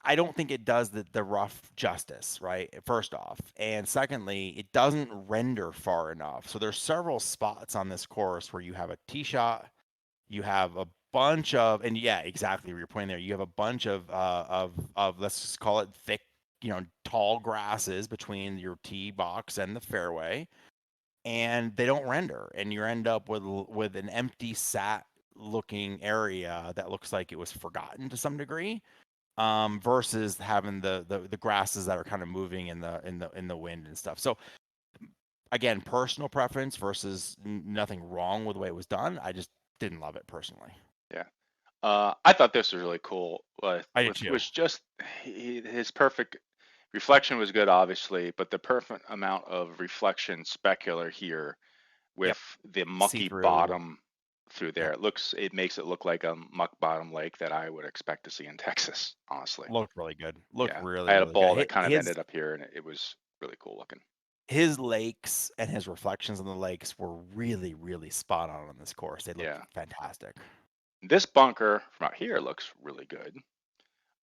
I don't think it does the rough justice, right? First off, and secondly, it doesn't render far enough. So there's several spots on this course where you have a tee shot, you have a bunch of, and yeah, exactly where you're pointing there. You have a bunch of let's just call it thick, tall grasses between your tee box and the fairway, and they don't render, and you end up with an empty sat looking area that looks like it was forgotten to some degree, versus having the grasses that are kind of moving in the wind and stuff. So again, personal preference versus nothing wrong with the way it was done. I just didn't love it personally. Yeah. I thought this was really cool. I did too. Was just his perfect reflection was good, obviously, but the perfect amount of reflection specular here Yep. with the See mucky through. bottom through there. It makes it look like a muck bottom lake that I would expect to see in Texas, honestly. Looked really good. Looked Yeah, I really, had a really good. ball that kind of ended up here, and it was really cool looking. His lakes and his reflections on the lakes were really, really spot on this course. They looked Yeah, fantastic. this bunker from out here looks really good.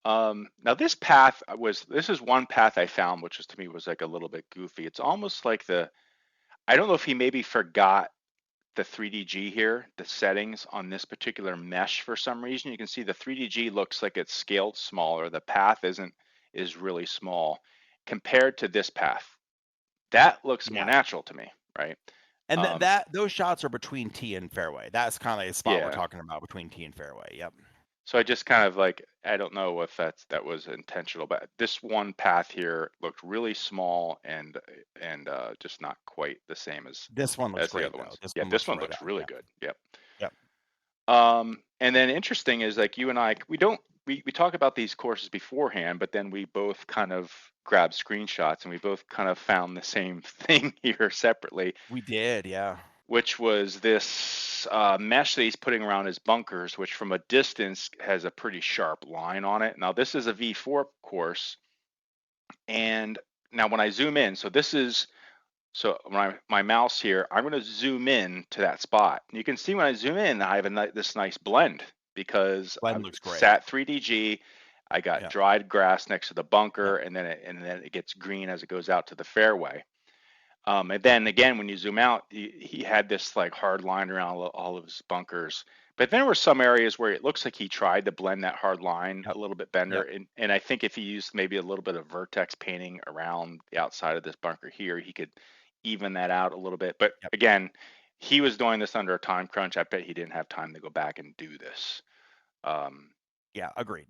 Now this path this is one path I found, which was to me was like a little bit goofy. It's almost like I don't know if he maybe forgot the 3DG here, the settings on this particular mesh for some reason. You can see the 3DG looks like it's scaled smaller. The path is really small compared to this path. That looks more Yeah. natural to me, right? And those shots are between tee and fairway. That's kind of like the spot we're Yeah. talking about, between tee and fairway. Yep. So I just kind of like, I don't know if that was intentional, but this one path here looked really small and just not quite the same This one looks as the great other though. ones. This Yeah, one this looks one right looks on. really Yep. good. Yep. Yep. And then interesting is like you and I, we talk about these courses beforehand, but then we both kind of grabbed screenshots and we both kind of found the same thing here separately, We did, yeah. which was this mesh that he's putting around his bunkers, which from a distance has a pretty sharp line on it. Now this is a V4 course, and now when I zoom in, so when my mouse here, I'm going to zoom in to that spot. You can see when I zoom in, I have this nice blend because I Blend looks great. sat 3DG. I got Yeah. dried grass next to the bunker, Yep. and then it gets green as it goes out to the fairway. And then again, when you zoom out, he had this like hard line around all of his bunkers. But there were some areas where it looks like he tried to blend that hard line Yep. a little bit better. Yep. And I think if he used maybe a little bit of vertex painting around the outside of this bunker here, he could even that out a little bit. But Yep. again, he was doing this under a time crunch. I bet he didn't have time to go back and do this. Yeah, agreed.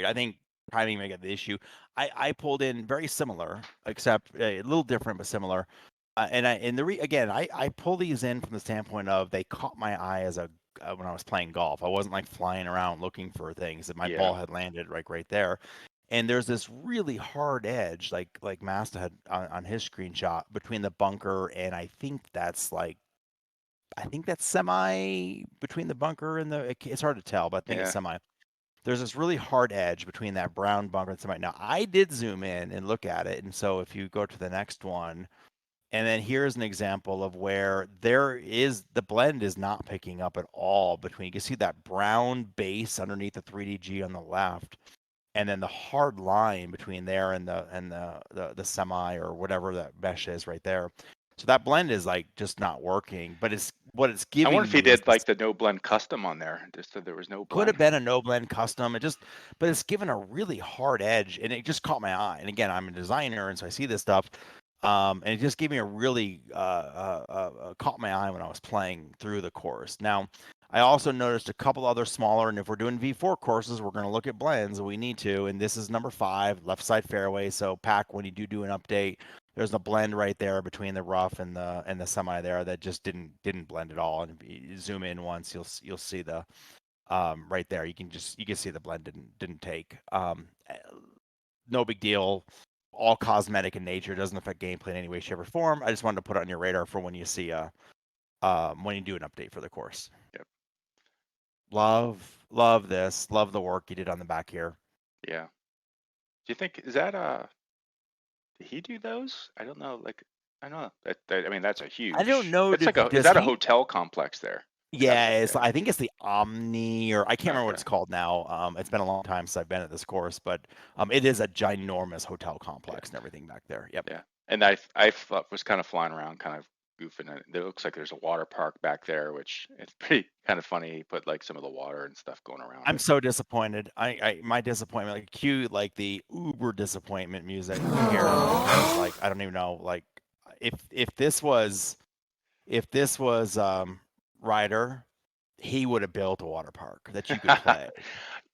I think timing may get the issue. I pulled in very similar, except a little different but similar. Again, I pull these in from the standpoint of they caught my eye as a when I was playing golf. I wasn't like flying around looking for things. And my Yeah, ball had landed right there. And there's this really hard edge, like Masta had on his screenshot between the bunker and I think that's semi between the bunker and it's hard to tell, but I think it's yeah. semi. There's this really hard edge between that brown bunker and semi. Now I did zoom in and look at it, and so if you go to the next one, and then here's an example of where the blend is not picking up at all between. You can see that brown base underneath the 3DG on the left, and then the hard line between there and the semi or whatever that mesh is right there. So that blend is like just not working. But what it's I wonder giving if he me is did this like the no blend custom on there, just so there was no could have blend. been a no blend custom. But it's given a really hard edge, and it just caught my eye. And again, I'm a designer, and so I see this stuff, and it just gave me a really caught my eye when I was playing through the course. Now, I also noticed a couple other smaller, and if we're doing V4 courses, we're going to look at blends. We need to, and this is number 5, left side fairway. So, Pack, when you do an update, there's a blend right there between the rough and the semi there that just didn't blend at all. And if you zoom in once, you'll see the right there. You can see the blend didn't take. No big deal. All cosmetic in nature. Doesn't affect gameplay in any way, shape, or form. I just wanted to put it on your radar for when you see when you do an update for the course. Yep. Love this. Love the work you did on the back here. Yeah. Do you think is that did he do those? I don't know. Like I don't know. I mean that's a I don't huge. know. That's like is Does that a he? hotel complex there? It's gotta be. Yeah, Yeah. I think it's the Omni, or I can't remember what Okay. it's called now. It's been a long time since I've been at this course, but it is a ginormous hotel Yeah. complex and everything back there. Yep. Yeah. And was kind of flying around, kind of goofing. And it looks like there's a water park back there, which it's pretty kind of funny. He put like some of the water and stuff going around I'm it. so disappointed. My disappointment, like cue like the uber disappointment music here because like I don't even know like if this was Ryder, he would have built a water park that you could play.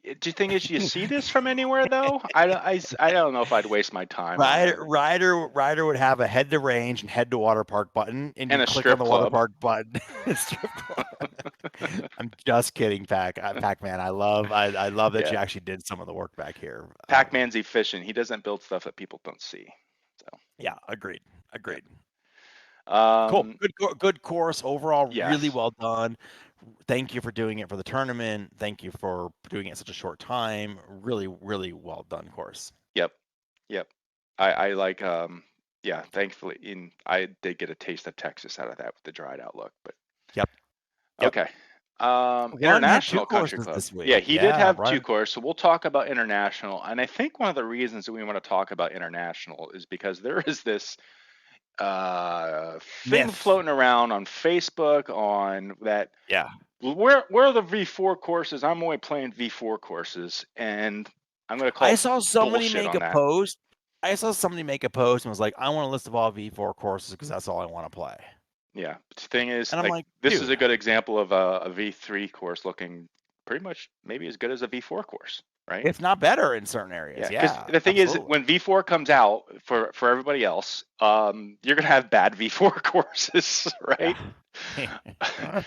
Do you think is you see this from anywhere though? I don't know if I'd waste my time on a Ryder would have a head to range and head to water park button, and and you a click on strip the water club. park button. Strip club. I'm just kidding, Pac-Man. I love that you Yeah. actually did some of the work back here. Pac-Man's efficient. He doesn't build stuff that people don't see. So Yeah, agreed. yeah. Cool. Um, Good course overall. Really yes. well done. thank you for doing it for the tournament. Thank you for doing it in such a short time. Really, really well done course. Yep. Yep. I like yeah, thankfully I did get a taste of Texas out of that with the dried out look, but Yep. Yep. okay. Ron had 2 International Country courses Club. this Yeah, week. he did Yeah, have two Ron. courses, so we'll talk about international. And I think one of the reasons that we want to talk about international is because there is this thing Myth. floating around on Facebook on that Yeah. where are the V4 courses? I'm only playing V4 courses, and I'm going to I call saw somebody bullshit make on a that. post. I saw somebody make a post and was like, I want a list of all V4 courses because that's all I want to play. Yeah, but the thing is, And I'm like, like, this is dude, a good example of a V3 course looking pretty much maybe as good as a V4 course, right? if not better in certain areas. Yeah, because Yeah, the thing is, absolutely. when V4 comes out for everybody else, you're gonna have bad V4 courses, Yeah. right?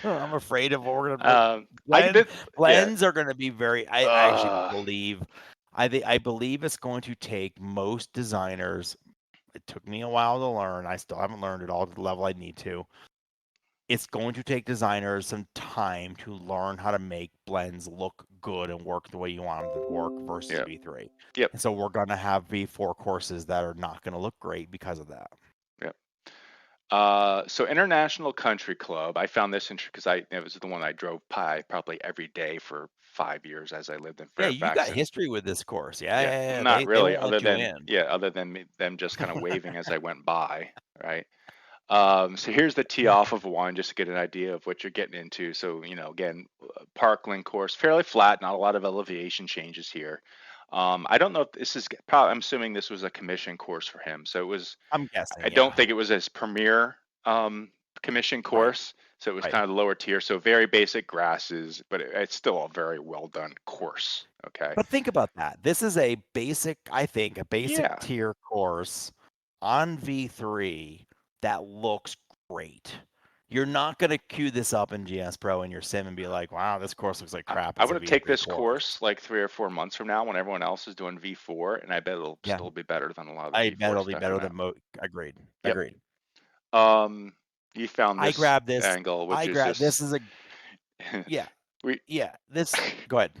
I'm afraid of what we're gonna I did, yeah. blends are gonna be very I actually believe I believe it's going to take most designers. It took me a while to learn. I still haven't learned it all to the level I need to. It's going to take designers some time to learn how to make blends look good and work the way you want them to work versus Yep, V3. yep, And so we're going to have V4 courses that are not going to look great because of that. yep. So International Country Club, I found this interesting because it was the one I drove by probably every day for 5 years as I lived in Yeah, you Fairfax, got and history with this course. Yeah, yeah, yeah, yeah. not They really, won't let you in. other than them just kind of waving as I went by, right? So here's the tee off of one, just to get an idea of what you're getting into. So, again, Parkland course, fairly flat, not a lot of elevation changes here. I don't know if this is probably, I'm assuming this was a commission course for him. So I'm I guessing, don't yeah. think it was his premier commission Right, course. So it was right. kind of the lower tier. So very basic grasses, but it's still a very well done course. Okay. But think about that. This is a basic, I think, a basic Yeah. tier course on V3 that looks great. You're not going to queue this up in GSpro in your sim and be like, wow, this course looks like crap. I It's a want to take V3 this course. course like 3 or 4 months from now when everyone else is doing V4, and I bet it'll Yeah, still be better than a lot of the I bet V4 it'll be stuff better coming than out. Agreed. Yep. Agreed. Um, you found I this grabbed this. angle, which I is grabbed just this is a yeah, we. yeah. This go ahead.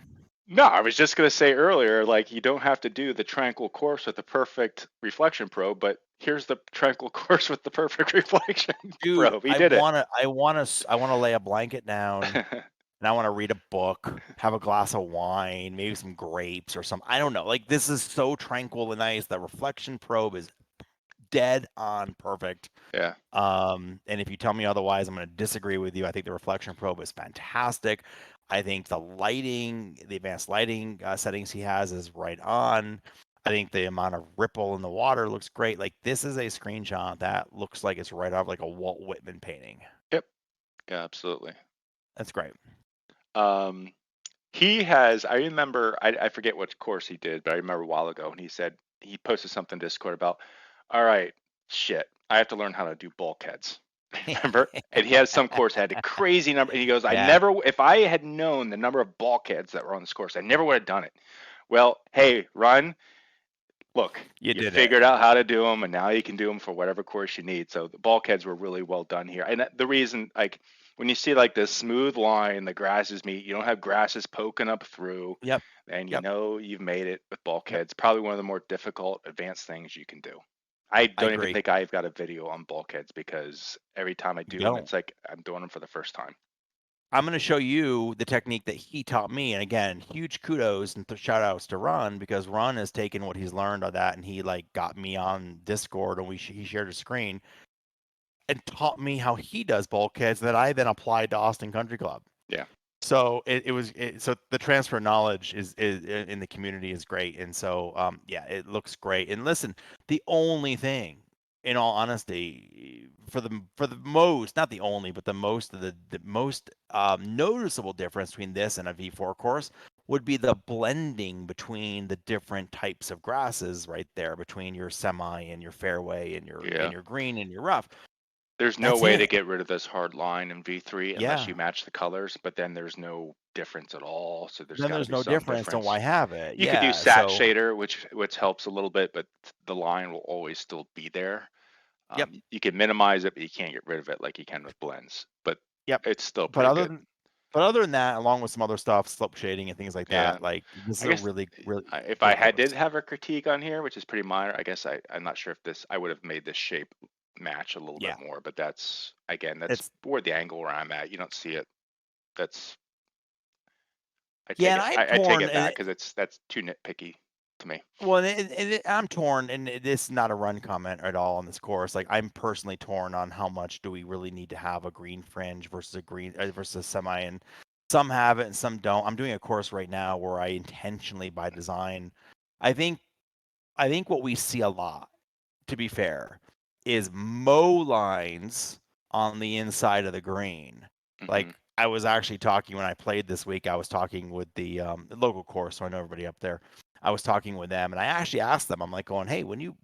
No, I was just gonna say earlier, like you don't have to do the tranquil course with the perfect reflection probe, but here's the tranquil course with the perfect reflection Dude, probe. He did it. I wanna lay a blanket down and I want to read a book, have a glass of wine, maybe some grapes or some. I don't know. Like this is so tranquil and nice. The reflection probe is dead on perfect. Yeah. And if you tell me otherwise, I'm going to disagree with you. I think the reflection probe is fantastic. I think the lighting, the advanced lighting settings he has is right on. I think the amount of ripple in the water looks great. Like this is a screenshot that looks like it's right off like a Walt Whitman painting. Yep. Yeah, absolutely. That's great. Um, he has, I remember, I forget what course he did, but I remember a while ago, and he said he posted something in Discord about, all right, shit, I have to learn how to do bulkheads. Remember? And he has some course had a crazy number, and he goes, Yeah, if I had known the number of bulkheads that were on this course, I never would have done it. Well, hey, Run, look, you you did it. figured out how to do them, and now you can do them for whatever course you need. So the bulkheads were really well done here. And the reason, like, when you see like this smooth line, the grasses meet, you don't have grasses poking up through, Yep. and you Yep. know you've made it with Yep. bulkheads. Probably one of the more difficult advanced things you can do. I I don't even agree. think I've got a video on bulkheads because every time I You do them, don't. it's like I'm doing them for the first time. I'm going to show you the technique that he taught me. And again, huge kudos and shout outs to Ron because Ron has taken what he's learned on that and he like got me on Discord and he shared a screen and taught me how he does bulkheads that I then applied to Austin Country Club. Yeah. So so the transfer of knowledge is in the community is great. And so, yeah, it looks great. And listen, the only thing in all honesty, for the most, not the only, but the most of the most noticeable difference between this and a V4 course would be the blending between the different types of grasses right there between your semi and your fairway Yeah. and your green and your rough. There's no That's way to it. get rid of this hard line in V3 unless Yeah. you match the colors, but then there's no difference at all. So there's Then got to there's be no some difference. Then difference. why have it? You could do Yeah. sat So, shader, which helps a little bit, but the line will always still be there. yep. You can minimize it, but you can't get rid of it like you can with blends. But Yep. it's still But pretty good. But other than that, along with some other stuff, slope shading and things like Yeah. that, like this is I a guess really, really if good I did course. have a critique on here, which is pretty minor, I guess I'm not sure if I would have made this shape match a little bit Yeah, more, but that's again, that's it's where the angle where I'm at. You don't see it. That's yeah, and I'm I take torn, it back because that's too nitpicky to me. well, I'm torn, and this is not a run comment at all on this course. Like I'm personally torn on how much do we really need to have a green fringe versus a green versus a semi, and some have it and some don't. I'm doing a course right now where I intentionally, by design, I think what we see a lot, to be fair, is mow lines on the inside of the green. Hmm. Like I was actually talking when I played this week. I was talking with the local course, so I know everybody up there. I was talking with them, and I actually asked them. I'm like, going, "Hey, when you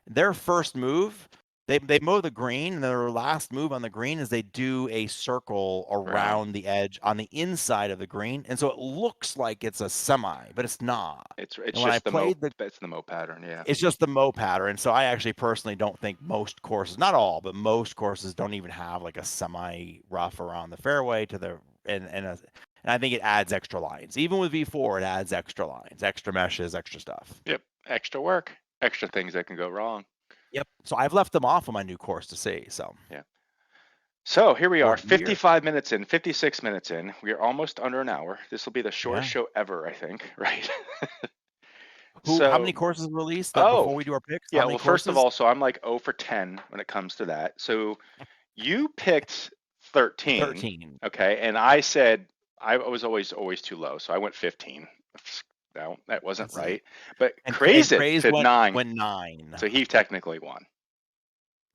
their first move, they mow the green, and their last move on the green is they do a circle Around. around the edge on the inside of the green, and so it looks like it's a semi, but it's not. It's And when I just played the that's the mo pattern. Yeah. it's just the mow pattern. So I actually personally don't think most courses, not all, but most courses don't even have like a semi rough around the fairway to the and I think it adds extra lines. Even with V4, it adds extra lines, extra meshes, extra stuff. Yep. Extra work. Extra things that can go wrong. Yep. So I've left them off on my new course to see. So Yeah. So here we are, work of the year. 55 minutes in, 56 minutes in. We are almost under an hour. This will be the shortest Yeah. show ever, I think, right? How So, many courses released that oh, before we do our picks? How yeah, many well, first of courses? all, so I'm like 0 for 10 when it comes to that. So you picked 13, 13. okay, and I said I was always too low, so I went 15. No, that wasn't That's right. But and Kraizzed Craze said 9, went 9. so he technically won.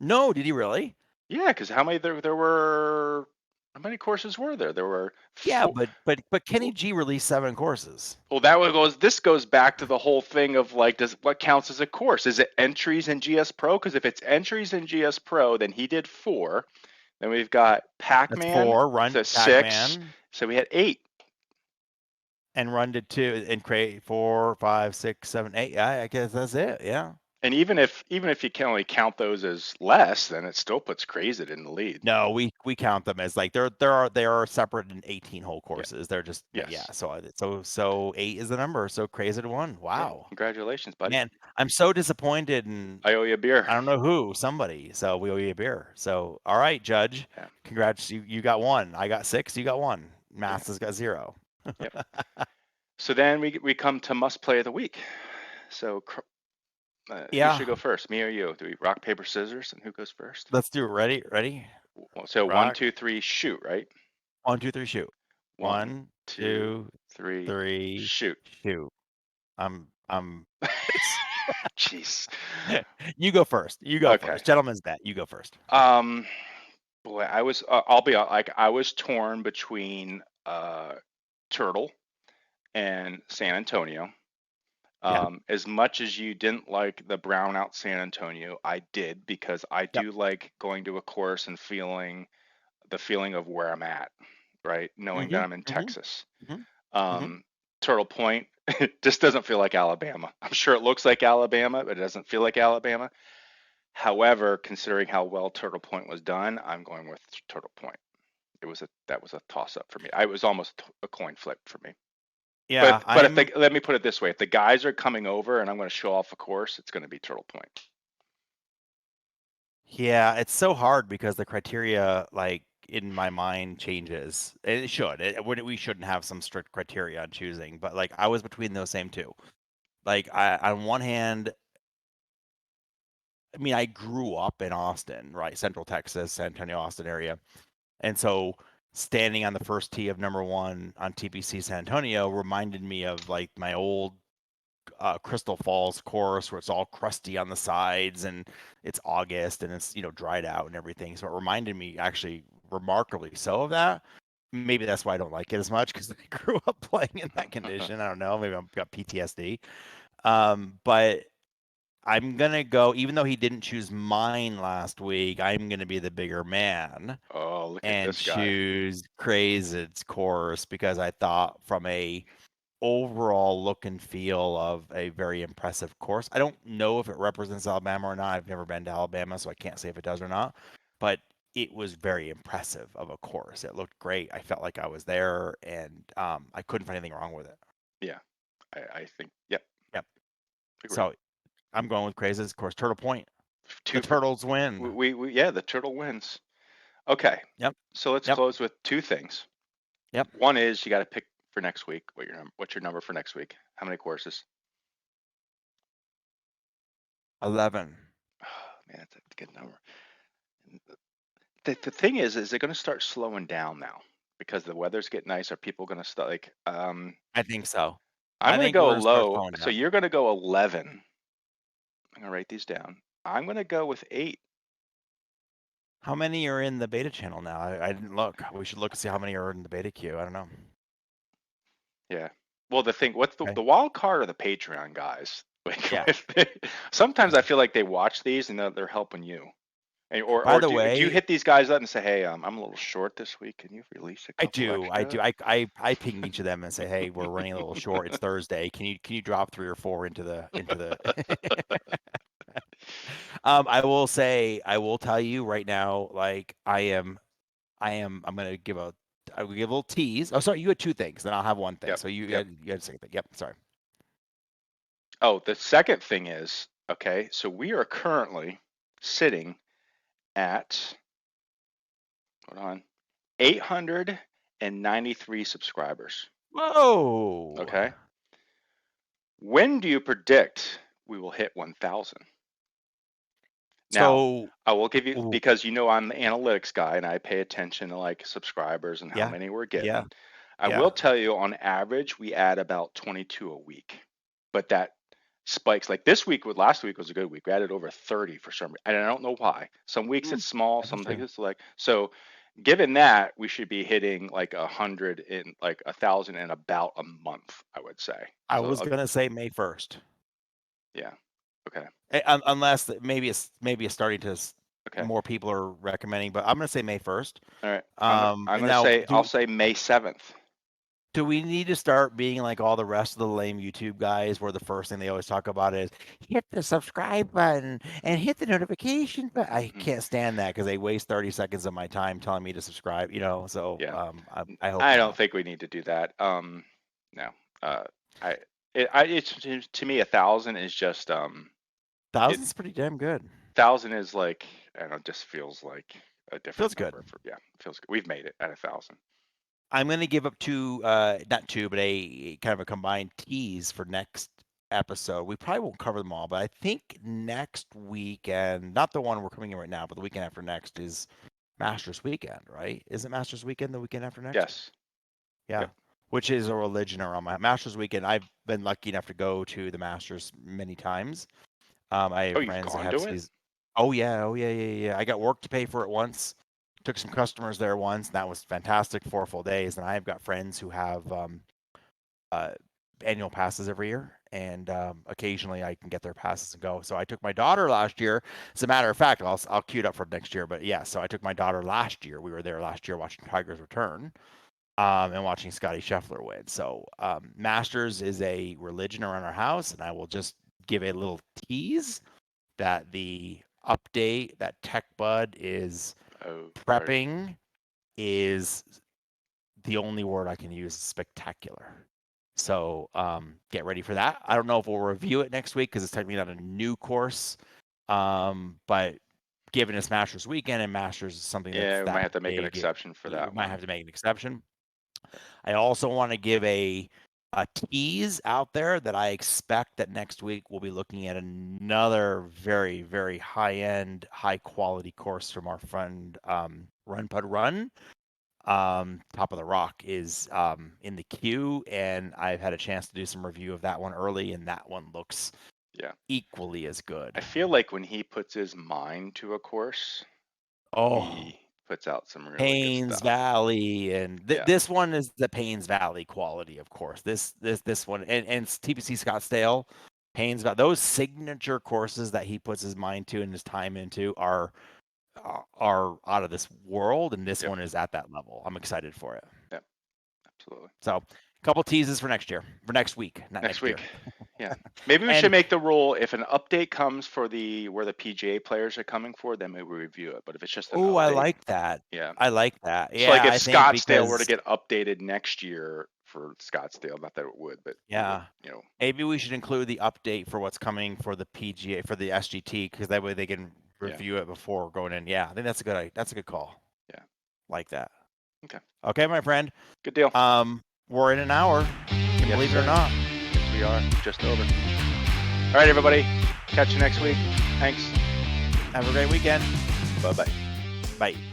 No, did he really? Yeah, because how many there were? How many courses were there? There were Yeah, four. but Kenny G released 7 courses. Well, this goes back to the whole thing of like, does what counts as a course? Is it entries in GS Pro? Because if it's entries in GS Pro, then he did 4. Then we've got That's Pac-Man, 4. Run so 6. Pac-Man So we had 8. and Run did 2 and create 4, 5, 6, 7, 8. I guess that's it. Yeah. And even if you can only count those as less, then it still puts Kraizzed in the lead. No, we count them as like they are separate in 18 hole Yeah. courses. They're just yeah. Yes. So 8 is the number. So Crazy won. Yeah. Wow. Congratulations, buddy. Man, I'm so disappointed in I owe you a beer. I don't know who, somebody. So we owe you a beer. So all right, Judge. Yeah. Congrats. You got 1. I got 6. You got 1. Yeah. Masta's got 0. Yep. So then we come to must play of the week. So who should Yeah. go first, me or you? Do we rock paper scissors, and who goes first? Let's do it. Ready? So one, Rock. two, three, shoot, right? 1, 2, 3, shoot. One, 1, two, 2, three, 3, shoot. shoot. I'm Jeez. You go first. You go Okay. first. Gentleman's bet. You go first. Um, boy, I'll be like, I was torn between Turtle and San Antonio. Yeah. As much as you didn't like the brown out San Antonio, I did because I Yep. do like going to a course and feeling the feeling of where I'm at, right? Knowing that Mhm. I'm in Mhm. Texas. Mhm. Mhm. Um, Turtle Point, it just doesn't feel like Alabama. I'm sure it looks like Alabama, but it doesn't feel like Alabama. However, considering how well Turtle Point was done, I'm going with Turtle Point. That was a toss up for me. I was almost a coin flip for me. Yeah, But if I'm let me put it this way, if the guys are coming over and I'm going to show off a course, it's going to be Turtle Point. yeah, it's so hard because the criteria like in my mind changes. And it should. We shouldn't have some strict criteria on choosing, but like I was between those same two. Like I on one hand, I mean I grew up in Austin, right? Central Texas, San Antonio, Austin area. And so standing on the first tee of number 1 on TPC San Antonio reminded me of like my old Crystal Falls course where it's all crusty on the sides and it's August and it's dried out and everything. So it reminded me actually remarkably so of that. Maybe that's why I don't like it as much because I grew up playing in that condition. I don't know. Maybe I've got PTSD. But I'm gonna go. Even though he didn't choose mine last week, I'm gonna be the bigger man Oh, look at and this guy. choose Kraizzed's course because I thought from a overall look and feel of a very impressive course. I don't know if it represents Alabama or not. I've never been to Alabama, so I can't say if it does or not. But it was very impressive of a course. It looked great. I felt like I was there, and I couldn't find anything wrong with it. Yeah, I think. Yep, Yep. agree. So I'm going with Kraizzed. Of course, Turtle Point. The Two for Turtles win. we yeah, the turtle wins. Okay, Yep. so let's Yep. close with two things. Yep. One is you got to pick for next week. What's your number for next week? How many courses? 11. Oh, man, that's a good number. The thing is it going to start slowing down now because the weather's getting nice? Are people going to start like I think so. I'm I going to think we're go gonna start low. slowing So down. you're going to go 11. I'm going to write these down. I'm going to go with 8. How many are in the beta channel now? I didn't look. We should look and see how many are in the beta queue. I don't know. Yeah. Well, what's Okay. the wild card or the Patreon guys? Like, Yeah. sometimes I feel like they watch these and they're helping you. By Or the do you way, hit these guys up and say, hey, I'm a little short this week. Can you release a I couple do. I extra? do. I ping each of them and say, "Hey, we're running a little short. It's Thursday. Can you drop 3 or 4 into the?" I will tell you right now. Like I'm gonna give I will give a little tease. Oh, sorry. You had 2 things. Then I'll have 1 thing. Yep. So Yep. you had a second thing. Yep. Sorry. Oh, the second thing is, okay, so we are currently sitting at, hold on, 893 subscribers. Whoa. Okay. When do you predict we will hit 1,000? Now, So, I will give you, ooh, because I'm the analytics guy and I pay attention to like subscribers and how yeah, many we're yeah, getting. I yeah. will tell you on average, we add about 22 a week, but that spikes. Like this week with last week was a good week. We added over 30 for some reason. And I don't know why. Some weeks Hmm, it's small, some things interesting. it's like, so given that we should be hitting like 100 in like 1,000 in about a month, I would say. I So was gonna say May 1st. yeah. Okay. Unless maybe it's starting to Okay. more people are recommending, but I'm gonna say May 1st. All right. I'm And gonna now say I'll say May 7th. do we need to start being like all the rest of the lame YouTube guys, where the first thing they always talk about is hit the subscribe button and hit the notification button? I Mhm. can't stand that because they waste 30 seconds of my time telling me to subscribe. So Yeah. I hope I don't not. think we need to do that. No. Uh, it's to me 1,000 is just it Thousands pretty damn good. 1,000 is like I don't know, just feels like a different Feels good. number for yeah, feels good. We've made it at 1,000. I'm gonna give up 2, not 2, but a kind of a combined tease for next episode. We probably won't cover them all, but I think next weekend, not the one we're coming in right now, but the weekend after next is Masters weekend, right? Is it Masters weekend the weekend after next? Yes. Yeah. Yep. Which is a religion around my Masters weekend. I've been lucky enough to go to the Masters many times. I Oh, have you've friends that gone have to it? seas. Oh yeah, yeah. I got work to pay for it once. Took some customers there once, and that was fantastic. 4 full days, and I've got friends who have uh, annual passes every year, and occasionally I can get their passes and go. So I took my daughter last year. As a matter of fact, I'll queue it up for next year. But yeah, so I took my daughter last year. We were there last year watching Tigers return, and watching Scotty Scheffler win. So Masters is a religion around our house, and I will just give a little tease that the update that Tech Bud is Oh, prepping is the only word I can use is spectacular. So get ready for that. I don't know if we'll review it next week because it's technically not a new course. But given it's Masters weekend and Masters is something that's yeah, we might that have to make an big, exception for we that might one. have to make an exception. I also want to give a tease out there that I expect that next week we'll be looking at another very, very high end, high quality course from our friend Run Pud Run. Top of the Rock is in the queue, and I've had a chance to do some review of that one early, and that one looks Yeah. equally as good. I feel like when he puts his mind to a course, Oh, he puts out some really good Paynes stuff. Valley, and Yeah. this one is the Paynes Valley quality, of course. This one, and it's TPC Scottsdale, Paynes Valley. Those signature courses that he puts his mind to and his time into are out of this world, and this Yep. one is at that level. I'm excited for it. Yep. Absolutely. So Couple teases for next year, for next week, not next week. year. Yeah, maybe we And- should make the rule if an update comes for where the PGA players are coming for, then maybe we review it. But if it's just an Oh, I update, like that. yeah, I like that. so like Yeah, if I think Scottsdale were to because get updated next year for Scottsdale, not that it would, but yeah, you know, maybe we should include the update for what's coming for the PGA for the SGT because that way they can review it before going in. Yeah, I think that's a good call. Yeah, like that. Okay. Okay, my friend. Good deal. We're in an hour. Can you believe it or not? Yes, we are. Just over. All right, everybody. Catch you next week. Thanks. Have a great weekend. Bye-bye. Bye.